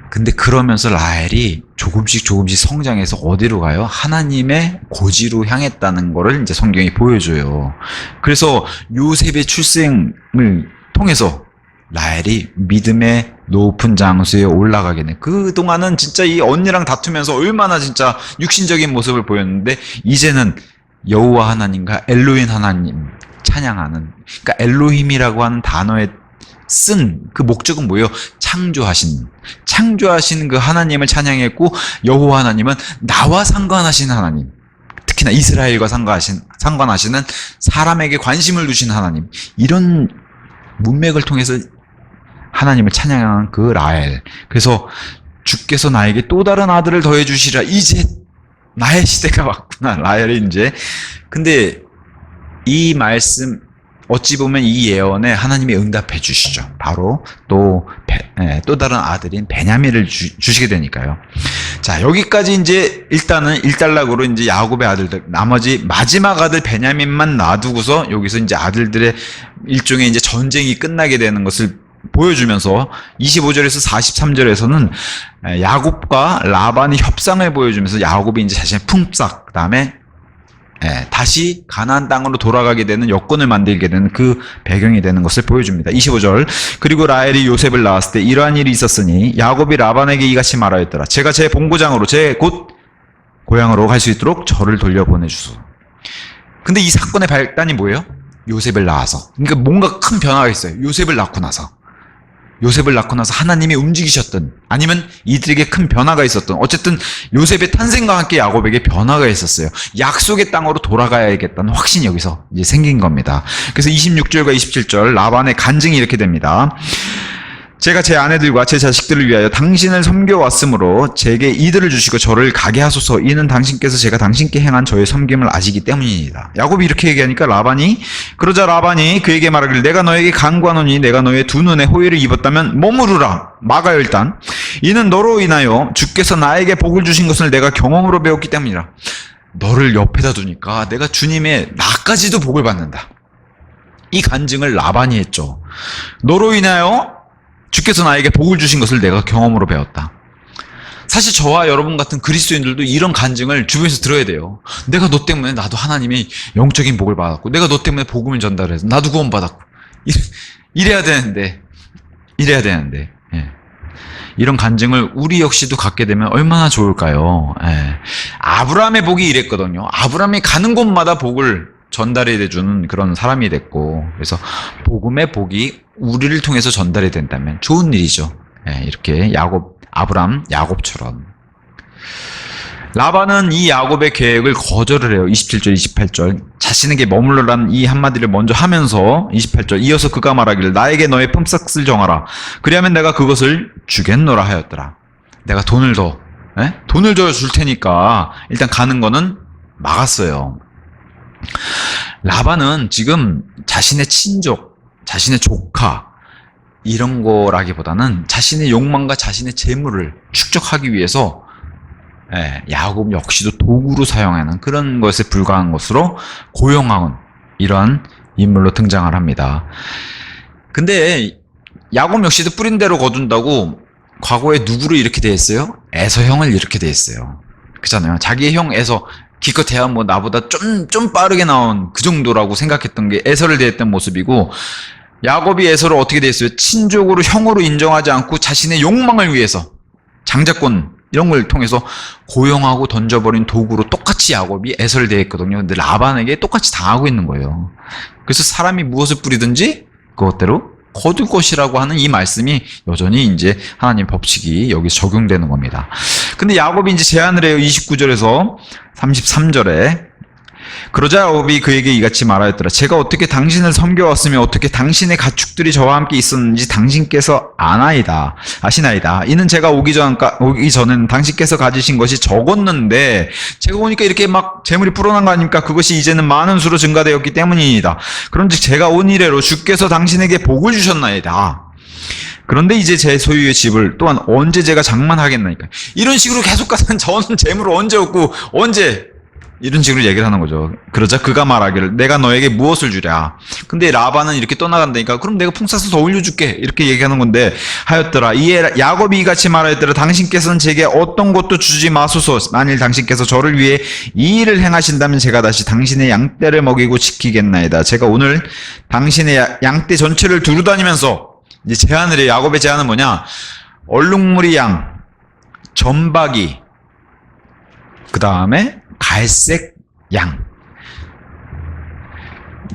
근데 그러면서 라헬이 조금씩 성장해서 어디로 가요? 하나님의 고지로 향했다는 거를 이제 성경이 보여줘요. 그래서 요셉의 출생을 통해서 라헬이 믿음의 높은 장소에 올라가게 돼. 그동안은 진짜 이 언니랑 다투면서 얼마나 진짜 육신적인 모습을 보였는데, 이제는 여호와 하나님과 엘로힘 하나님 찬양하는, 그러니까 엘로힘이라고 하는 단어에 쓴 그 목적은 뭐예요? 창조하신 그 하나님을 찬양했고, 여호와 하나님은 나와 상관하신 하나님, 특히나 이스라엘과 상관하시는 사람에게 관심을 두신 하나님, 이런 문맥을 통해서 하나님을 찬양한 그 라헬. 그래서 주께서 나에게 또 다른 아들을 더해 주시라. 이제 나의 시대가 왔구나, 라헬이 이제. 근데 이 말씀, 어찌 보면 이 예언에 하나님이 응답해 주시죠. 바로 또 다른 아들인 베냐민을 주시게 되니까요. 자, 여기까지 이제 일단은 일단락으로 이제 야곱의 아들들, 나머지 마지막 아들 베냐민만 놔두고서 여기서 이제 아들들의 일종의 이제 전쟁이 끝나게 되는 것을 보여주면서 25절에서 43절에서는 야곱과 라반이 협상을 보여주면서 야곱이 이제 자신의 품삯, 그다음에 다시 가나안 땅으로 돌아가게 되는 여건을 만들게 되는 그 배경이 되는 것을 보여줍니다. 25절. 그리고 라헬이 요셉을 낳았을 때 이러한 일이 있었으니 야곱이 라반에게 이같이 말하였더라. 제가 제 본고장으로 제 곧 고향으로 갈 수 있도록 저를 돌려보내주소. 근데 이 사건의 발단이 뭐예요? 요셉을 낳아서. 그러니까 뭔가 큰 변화가 있어요. 요셉을 낳고 나서 하나님이 움직이셨던, 아니면 이들에게 큰 변화가 있었던, 어쨌든 요셉의 탄생과 함께 야곱에게 변화가 있었어요. 약속의 땅으로 돌아가야겠다는 확신이 여기서 이제 생긴 겁니다. 그래서 26절과 27절 라반의 간증이 이렇게 됩니다. 제가 제 아내들과 제 자식들을 위하여 당신을 섬겨왔으므로 제게 이들을 주시고 저를 가게 하소서. 이는 당신께서 제가 당신께 행한 저의 섬김을 아시기 때문입니다. 야곱이 이렇게 얘기하니까 그러자 라반이 그에게 말하기를, 내가 너에게 간구하노니 내가 너의 두 눈에 호의를 입었다면 머무르라. 막아요. 일단 이는 너로 인하여 주께서 나에게 복을 주신 것을 내가 경험으로 배웠기 때문이라. 너를 옆에다 두니까 내가 주님의 나까지도 복을 받는다. 이 간증을 라반이 했죠. 너로 인하여 주께서 나에게 복을 주신 것을 내가 경험으로 배웠다. 사실 저와 여러분 같은 그리스도인들도 이런 간증을 주변에서 들어야 돼요. 내가 너 때문에 나도 하나님의 영적인 복을 받았고, 내가 너 때문에 복음을 전달해서 나도 구원받았고, 이래야 되는데. 예. 이런 간증을 우리 역시도 갖게 되면 얼마나 좋을까요? 예. 아브라함의 복이 이랬거든요. 아브라함이 가는 곳마다 복을 전달해 주는 그런 사람이 됐고, 그래서 복음의 복이 우리를 통해서 전달이 된다면 좋은 일이죠. 이렇게 야곱처럼. 라반은 이 야곱의 계획을 거절을 해요. 27절, 28절. 자신에게 머물러라는 이 한마디를 먼저 하면서 28절. 이어서 그가 말하기를, 나에게 너의 품삯을 정하라. 그리하면 내가 그것을 주겠노라 하였더라. 내가 돈을 더 줄 테니까 일단 가는 거는 막았어요. 라반은 지금 자신의 친족, 자신의 조카, 이런 거라기보다는 자신의 욕망과 자신의 재물을 축적하기 위해서 야곱 역시도 도구로 사용하는 그런 것에 불과한 것으로 고용하는 이런 인물로 등장을 합니다. 근데 야곱 역시도 뿌린 대로 거둔다고 과거에 누구를 이렇게 대했어요? 에서 형을 이렇게 대했어요. 그렇잖아요. 자기의 형 에서 기껏해야 뭐 나보다 좀 빠르게 나온 그 정도라고 생각했던 게 에서를 대했던 모습이고, 야곱이 에서를 어떻게 대했어요? 친족으로 형으로 인정하지 않고 자신의 욕망을 위해서 장자권 이런 걸 통해서 고용하고 던져버린 도구로 똑같이 야곱이 에서를 대했거든요. 근데 라반에게 똑같이 당하고 있는 거예요. 그래서 사람이 무엇을 뿌리든지 그것대로 거둘 것이라고 하는 이 말씀이 여전히 이제 하나님 법칙이 여기서 적용되는 겁니다. 근데 야곱이 이제 제안을 해요. 29절에서 33절에. 그러자 야곱이 그에게 이같이 말하였더라. 제가 어떻게 당신을 섬겨왔으며 어떻게 당신의 가축들이 저와 함께 있었는지 당신께서 아시나이다. 이는 제가 오기 전엔 당신께서 가지신 것이 적었는데 제가 오니까 이렇게 막 재물이 불어난 거 아닙니까? 그것이 이제는 많은 수로 증가되었기 때문이다. 그런즉 제가 온 이래로 주께서 당신에게 복을 주셨나이다. 그런데 이제 제 소유의 집을 또한 언제 제가 장만하겠나이까. 이런 식으로 계속 가서 저는 재물을 언제 얻고 언제 이런 식으로 얘기를 하는 거죠. 그러자 그가 말하기를 내가 너에게 무엇을 주랴. 근데 라반은 이렇게 떠나간다니까 그럼 내가 품삯을 더 올려줄게 이렇게 얘기하는 건데 하였더라. 이에 야곱이 이같이 말하였더라. 당신께서는 제게 어떤 것도 주지 마소서. 만일 당신께서 저를 위해 이 일을 행하신다면 제가 다시 당신의 양떼를 먹이고 지키겠나이다. 제가 오늘 당신의 양떼 전체를 두루다니면서 이제 제안을 해요. 야곱의 제안은 뭐냐? 얼룩무리 양, 점박이, 그 다음에 갈색 양.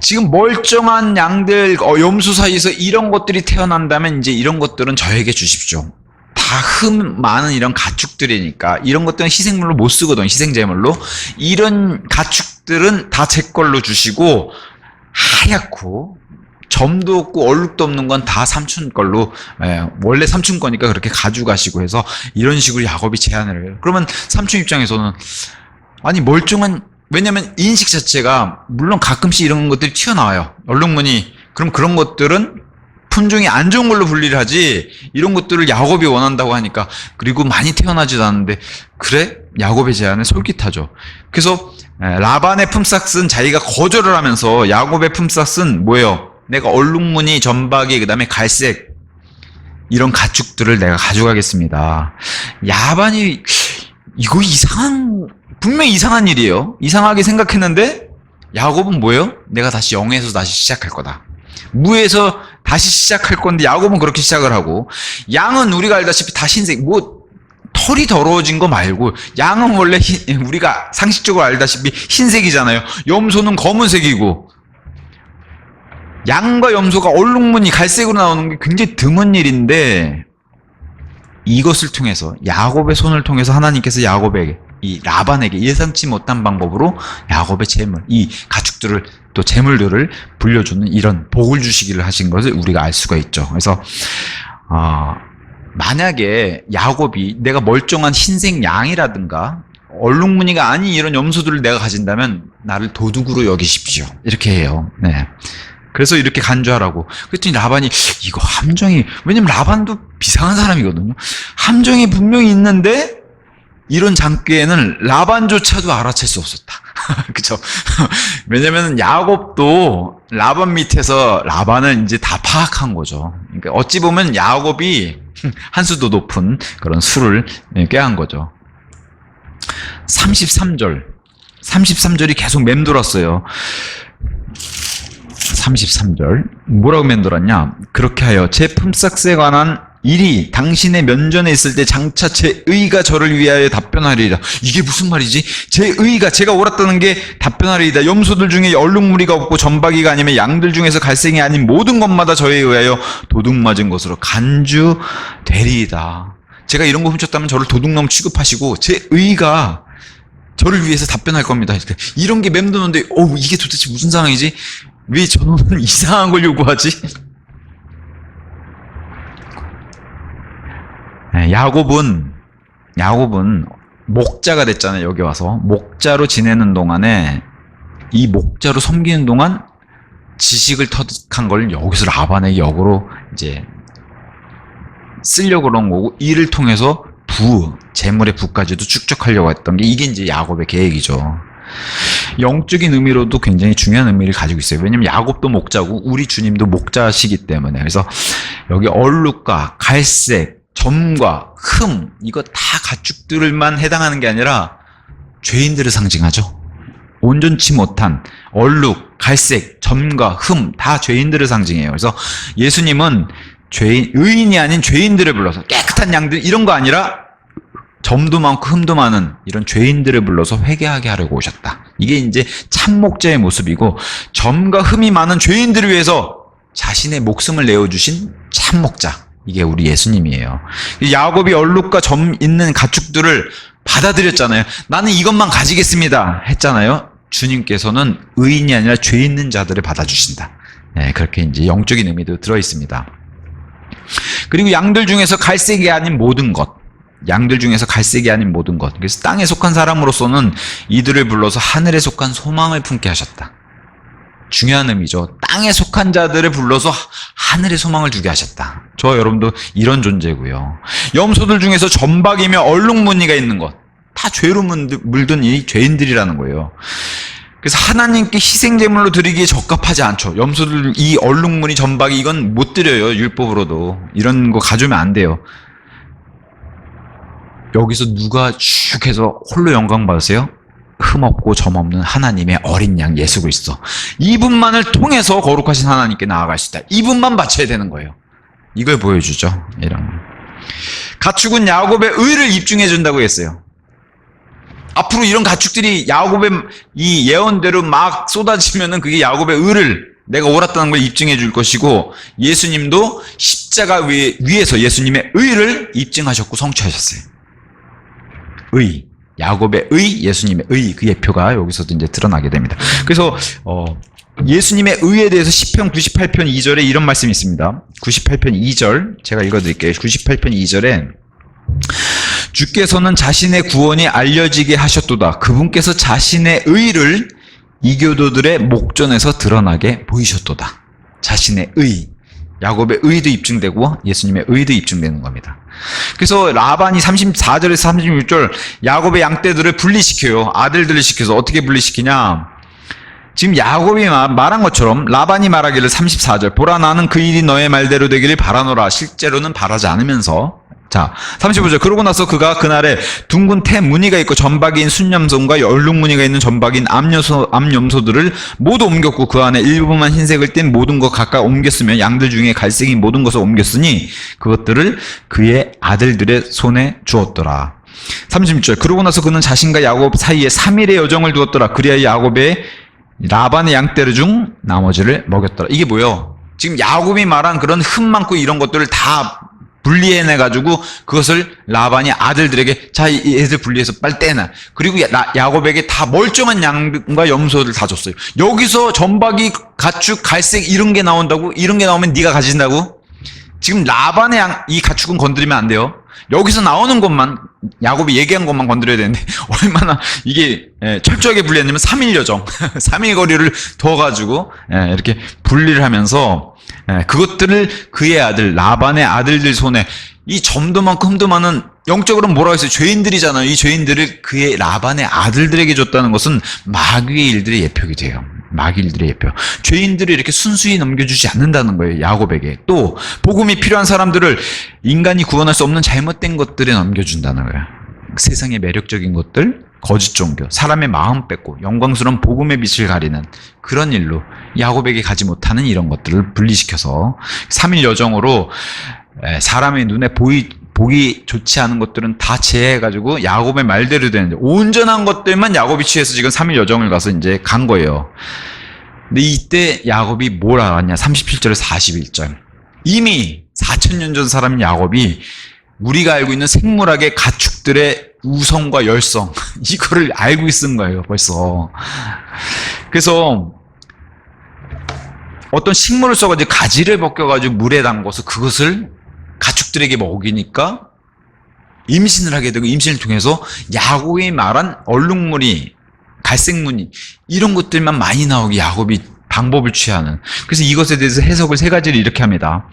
지금 멀쩡한 양들, 염소 사이에서 이런 것들이 태어난다면 이제 이런 것들은 저에게 주십시오. 다 많은 이런 가축들이니까 이런 것들은 희생물로 못 쓰거든. 희생제물로. 이런 가축들은 다 제 걸로 주시고 하얗고 점도 없고 얼룩도 없는 건 다 삼촌 걸로, 원래 삼촌 거니까 그렇게 가져가시고 해서 이런 식으로 야곱이 제안을 해요. 그러면 삼촌 입장에서는 아니 멀쩡한, 왜냐면 인식 자체가 물론 가끔씩 이런 것들이 튀어나와요. 얼룩무늬. 그럼 그런 것들은 품종이 안 좋은 걸로 분리를 하지 이런 것들을 야곱이 원한다고 하니까, 그리고 많이 태어나지도 않는데 그래? 야곱의 제안에 솔깃하죠. 그래서 라반의 품삯은 자기가 거절을 하면서 야곱의 품삯은 뭐예요? 내가 얼룩무늬, 점박이, 그 다음에 갈색 이런 가축들을 내가 가져가겠습니다. 야반이 이거 분명히 이상한 일이에요. 이상하게 생각했는데 야곱은 뭐예요? 내가 다시 0에서 다시 시작할 거다. 무에서 다시 시작할 건데 야곱은 그렇게 시작을 하고, 양은 우리가 알다시피 다 흰색, 털이 더러워진 거 말고 양은 원래 우리가 상식적으로 알다시피 흰색이잖아요. 염소는 검은색이고, 양과 염소가 얼룩무늬 갈색으로 나오는 게 굉장히 드문 일인데, 이것을 통해서 야곱의 손을 통해서 하나님께서 야곱에게, 이 라반에게 예상치 못한 방법으로 야곱의 재물, 이 가축들을 또 재물들을 불려주는 이런 복을 주시기를 하신 것을 우리가 알 수가 있죠. 그래서 만약에 야곱이 내가 멀쩡한 흰색 양이라든가 얼룩무늬가 아닌 이런 염소들을 내가 가진다면 나를 도둑으로 여기십시오. 이렇게 해요. 네. 그래서 이렇게 간주하라고. 그랬더니 라반이 이거 함정이, 왜냐면 라반도 비상한 사람이거든요. 함정이 분명히 있는데 이런 장기에는 라반조차도 알아챌 수 없었다. 그쵸? 왜냐면 야곱도 라반 밑에서 라반을 이제 다 파악한 거죠. 그러니까 어찌 보면 야곱이 한 수도 높은 그런 수를 꾀한 거죠. 33절이 계속 맴돌았어요. 33절 뭐라고 맴돌았냐? 그렇게 하여 제 품삯에 관한 일이 당신의 면전에 있을 때 장차 제 의가 저를 위하여 답변하리이다. 이게 무슨 말이지? 제 의가, 제가 옳았다는 게 답변하리이다. 염소들 중에 얼룩무늬가 없고 점박이가 아니면 양들 중에서 갈색이 아닌 모든 것마다 저에 의하여 도둑맞은 것으로 간주되리이다. 제가 이런 거 훔쳤다면 저를 도둑놈 취급하시고 제 의가 저를 위해서 답변할 겁니다. 이런 게 맴도는데 이게 도대체 무슨 상황이지? 왜 저놈은 이상한 걸 요구하지? 야곱은 목자가 됐잖아요. 여기 와서 목자로 지내는 동안에, 이 목자로 섬기는 동안 지식을 터득한 걸 여기서 라반에게 역으로 이제 쓰려고 그런 거고, 이를 통해서 재물의 부까지도 축적하려고 했던 게 이게 이제 야곱의 계획이죠. 영적인 의미로도 굉장히 중요한 의미를 가지고 있어요. 왜냐면 야곱도 목자고 우리 주님도 목자시기 때문에. 그래서 여기 얼룩과 갈색, 점과 흠, 이거 다 가축들만 해당하는 게 아니라 죄인들을 상징하죠. 온전치 못한 얼룩, 갈색, 점과 흠, 다 죄인들을 상징해요. 그래서 예수님은 의인이 아닌 죄인들을 불러서, 깨끗한 양들 이런 거 아니라 점도 많고 흠도 많은 이런 죄인들을 불러서 회개하게 하려고 오셨다. 이게 이제 참목자의 모습이고, 점과 흠이 많은 죄인들을 위해서 자신의 목숨을 내어주신 참목자, 이게 우리 예수님이에요. 야곱이 얼룩과 점 있는 가축들을 받아들였잖아요. 나는 이것만 가지겠습니다 했잖아요. 주님께서는 의인이 아니라 죄 있는 자들을 받아주신다. 네, 그렇게 이제 영적인 의미도 들어있습니다. 그리고 양들 중에서 갈색이 아닌 모든 것, 그래서 땅에 속한 사람으로서는 이들을 불러서 하늘에 속한 소망을 품게 하셨다. 중요한 의미죠. 땅에 속한 자들을 불러서 하늘의 소망을 주게 하셨다. 저 여러분도 이런 존재고요. 염소들 중에서 점박이며 얼룩무늬가 있는 것, 다 죄로 물든 이 죄인들이라는 거예요. 그래서 하나님께 희생제물로 드리기에 적합하지 않죠. 염소들, 이 얼룩무늬, 점박이 이건 못 드려요. 율법으로도. 이런 거 가져오면 안 돼요. 여기서 누가 쭉 해서 홀로 영광 받으세요? 흠없고 점없는 하나님의 어린 양 예수 그리스도. 이분만을 통해서 거룩하신 하나님께 나아갈 수 있다. 이분만 바쳐야 되는 거예요. 이걸 보여주죠. 이런. 가축은 야곱의 의를 입증해 준다고 했어요. 앞으로 이런 가축들이 야곱의 이 예언대로 막 쏟아지면은 그게 야곱의 의를 내가 옳았다는 걸 입증해 줄 것이고, 예수님도 십자가 위에서 예수님의 의를 입증하셨고 성취하셨어요. 의. 야곱의 의, 예수님의 의, 그 예표가 여기서도 이제 드러나게 됩니다. 그래서 예수님의 의에 대해서 시편 98편 2절에 이런 말씀이 있습니다. 98편 2절 제가 읽어드릴게요. 98편 2절에 주께서는 자신의 구원이 알려지게 하셨도다. 그분께서 자신의 의를 이교도들의 목전에서 드러나게 보이셨도다. 자신의 의. 야곱의 의도 입증되고 예수님의 의도 입증되는 겁니다. 그래서 라반이 34절에서 36절 야곱의 양떼들을 분리시켜요. 아들들을 시켜서 어떻게 분리시키냐? 지금 야곱이 말한 것처럼 라반이 말하기를 34절 보라 나는 그 일이 너의 말대로 되기를 바라노라. 실제로는 바라지 않으면서 자 35절 그러고 나서 그가 그날에 둥근 태 무늬가 있고 점박이인 순염소과 얼룩무늬가 있는 점박이인 암염소들을 모두 옮겼고 그 안에 일부만 흰색을 띤 모든 것 각각 옮겼으며 양들 중에 갈색인 모든 것을 옮겼으니 그것들을 그의 아들들의 손에 주었더라. 36절 그러고 나서 그는 자신과 야곱 사이에 3일의 여정을 두었더라. 그리하여 야곱의 라반의 양떼를 중 나머지를 먹였더라. 이게 뭐예요? 지금 야곱이 말한 그런 흠 많고 이런 것들을 다 분리해내가지고 그것을 라반이 아들들에게 자 얘들 분리해서 빨리 떼놔. 그리고 야곱에게 다 멀쩡한 양과 염소를 다 줬어요. 여기서 점박이, 가축, 갈색 이런 게 나온다고? 이런 게 나오면 네가 가진다고? 지금 라반의 이 가축은 건드리면 안 돼요. 여기서 나오는 것만 야곱이 얘기한 것만 건드려야 되는데 얼마나 이게 철저하게 분리했냐면 3일 여정 3일 거리를 둬가지고 이렇게 분리를 하면서 그것들을 그의 아들 라반의 아들들 손에 이 점도 많고 흠도 많은 영적으로는 뭐라고 했어요? 죄인들이잖아요. 이 죄인들을 그의 라반의 아들들에게 줬다는 것은 마귀의 일들의 예표가 돼요. 마귀의 일들의 예표. 죄인들을 이렇게 순수히 넘겨주지 않는다는 거예요. 야곱에게. 또 복음이 필요한 사람들을 인간이 구원할 수 없는 잘못된 것들에 넘겨준다는 거예요. 세상의 매력적인 것들, 거짓 종교, 사람의 마음 뺏고 영광스러운 복음의 빛을 가리는 그런 일로 야곱에게 가지 못하는 이런 것들을 분리시켜서 3일 여정으로 사람의 눈에 보기 좋지 않은 것들은 다 제해해가지고 야곱의 말대로 되는데 온전한 것들만 야곱이 취해서 지금 3일 여정을 가서 이제 간 거예요. 근데 이때 야곱이 뭘 알았냐? 37절에서 41절. 이미 4,000년 전 사람인 야곱이 우리가 알고 있는 생물학의 가축들의 우성과 열성 이거를 알고 있은 거예요 벌써. 그래서 어떤 식물을 써가지고 가지를 벗겨가지고 물에 담궈서 그것을 가축들에게 먹이니까 임신을 하게 되고 임신을 통해서 야곱이 말한 얼룩무늬, 갈색무늬 이런 것들만 많이 나오게 야곱이 방법을 취하는. 그래서 이것에 대해서 해석을 세 가지를 이렇게 합니다.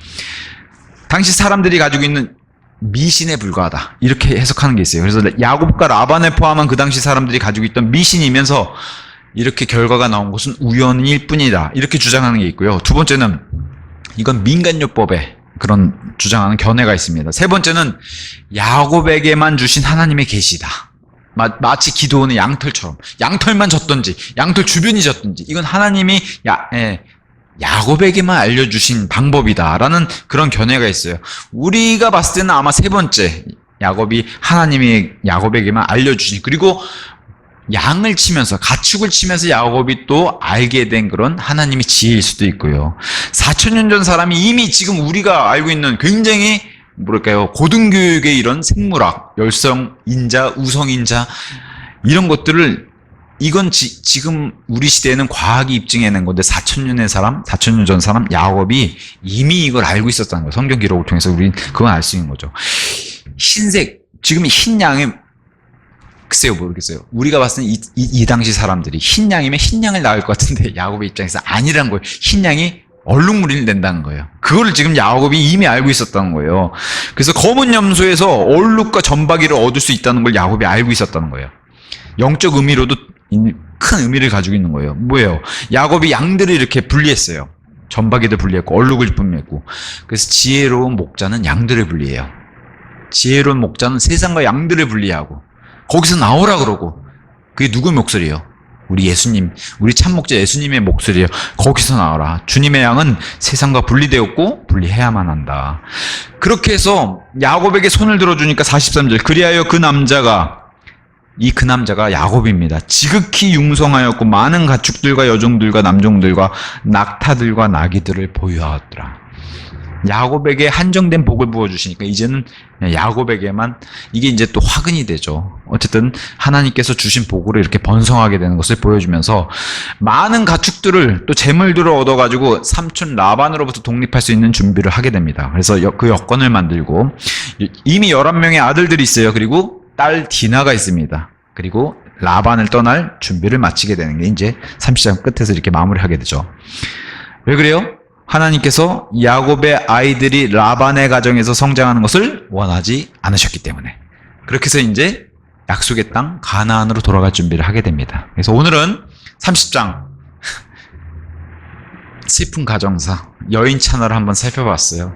당시 사람들이 가지고 있는 미신에 불과하다 이렇게 해석하는 게 있어요. 그래서 야곱과 라반을 포함한 그 당시 사람들이 가지고 있던 미신이면서 이렇게 결과가 나온 것은 우연일 뿐이다 이렇게 주장하는 게 있고요. 두 번째는 이건 민간요법에 그런 주장하는 견해가 있습니다. 세 번째는 야곱에게만 주신 하나님의 계시다. 마치 기도원의 양털처럼 양털만 졌던지 양털 주변이 졌던지 이건 하나님이 야곱에게만 알려주신 방법이다라는 그런 견해가 있어요. 우리가 봤을 때는 아마 세 번째 야곱이 하나님이 야곱에게만 알려주신 그리고 양을 치면서 가축을 치면서 야곱이 또 알게 된 그런 하나님의 지혜일 수도 있고요. 4,000년 전 사람이 이미 지금 우리가 알고 있는 굉장히 뭐랄까요 고등교육의 이런 생물학, 열성인자, 우성인자 이런 것들을 이건 지금 우리 시대에는 과학이 입증해낸 건데 4,000년의 사람, 4,000년 전 사람 야곱이 이미 이걸 알고 있었다는 거예요. 성경 기록을 통해서 우리는 그건 알 수 있는 거죠. 흰색, 지금 흰 양의 글쎄요 모르겠어요. 우리가 봤을 때 이 당시 사람들이 흰 양이면 흰 양을 낳을 것 같은데 야곱의 입장에서 아니란 거예요. 흰 양이 얼룩무리를 낸다는 거예요. 그거를 지금 야곱이 이미 알고 있었다는 거예요. 그래서 검은 염소에서 얼룩과 점박이를 얻을 수 있다는 걸 야곱이 알고 있었다는 거예요. 영적 의미로도 큰 의미를 가지고 있는 거예요. 뭐예요? 야곱이 양들을 이렇게 분리했어요. 점박이들 분리했고 얼룩을 분리했고. 그래서 지혜로운 목자는 양들을 분리해요. 지혜로운 목자는 세상과 양들을 분리하고 거기서 나오라 그러고. 그게 누구의 목소리예요? 우리 예수님, 우리 참 목자 예수님의 목소리예요. 거기서 나와라. 주님의 양은 세상과 분리되었고 분리해야만 한다. 그렇게 해서 야곱에게 손을 들어주니까 43절. 그리하여 그 남자가 야곱입니다. 지극히 융성하였고 많은 가축들과 여종들과 남종들과 낙타들과 나귀들을 보유하였더라. 야곱에게 한정된 복을 부어주시니까 이제는 야곱에게만 이게 이제 또 화근이 되죠. 어쨌든 하나님께서 주신 복으로 이렇게 번성하게 되는 것을 보여주면서 많은 가축들을 또 재물들을 얻어가지고 삼촌 라반으로부터 독립할 수 있는 준비를 하게 됩니다. 그래서 그 여건을 만들고 이미 11명의 아들들이 있어요. 그리고 딸 디나가 있습니다. 그리고 라반을 떠날 준비를 마치게 되는 게 이제 30장 끝에서 이렇게 마무리하게 되죠. 왜 그래요? 하나님께서 야곱의 아이들이 라반의 가정에서 성장하는 것을 원하지 않으셨기 때문에. 그렇게 해서 이제 약속의 땅 가나안으로 돌아갈 준비를 하게 됩니다. 그래서 오늘은 30장 슬픈 가정사 여인 찬화를 한번 살펴봤어요.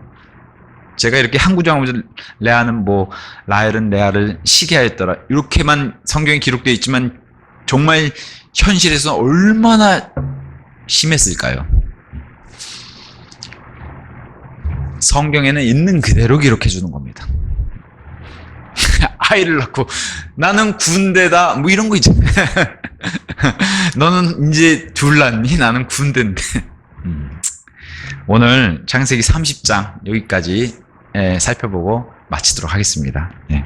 제가 이렇게 한 구절 레아는 라헬은 레아를 시기하였더라 이렇게만 성경에 기록되어 있지만 정말 현실에서 얼마나 심했을까요? 성경에는 있는 그대로 기록해 주는 겁니다. 아이를 낳고 나는 군대다 이런 거 있잖아요. 너는 이제 둘 낳니? 나는 군대인데. 오늘 창세기 30장 여기까지 살펴보고 마치도록 하겠습니다. 예.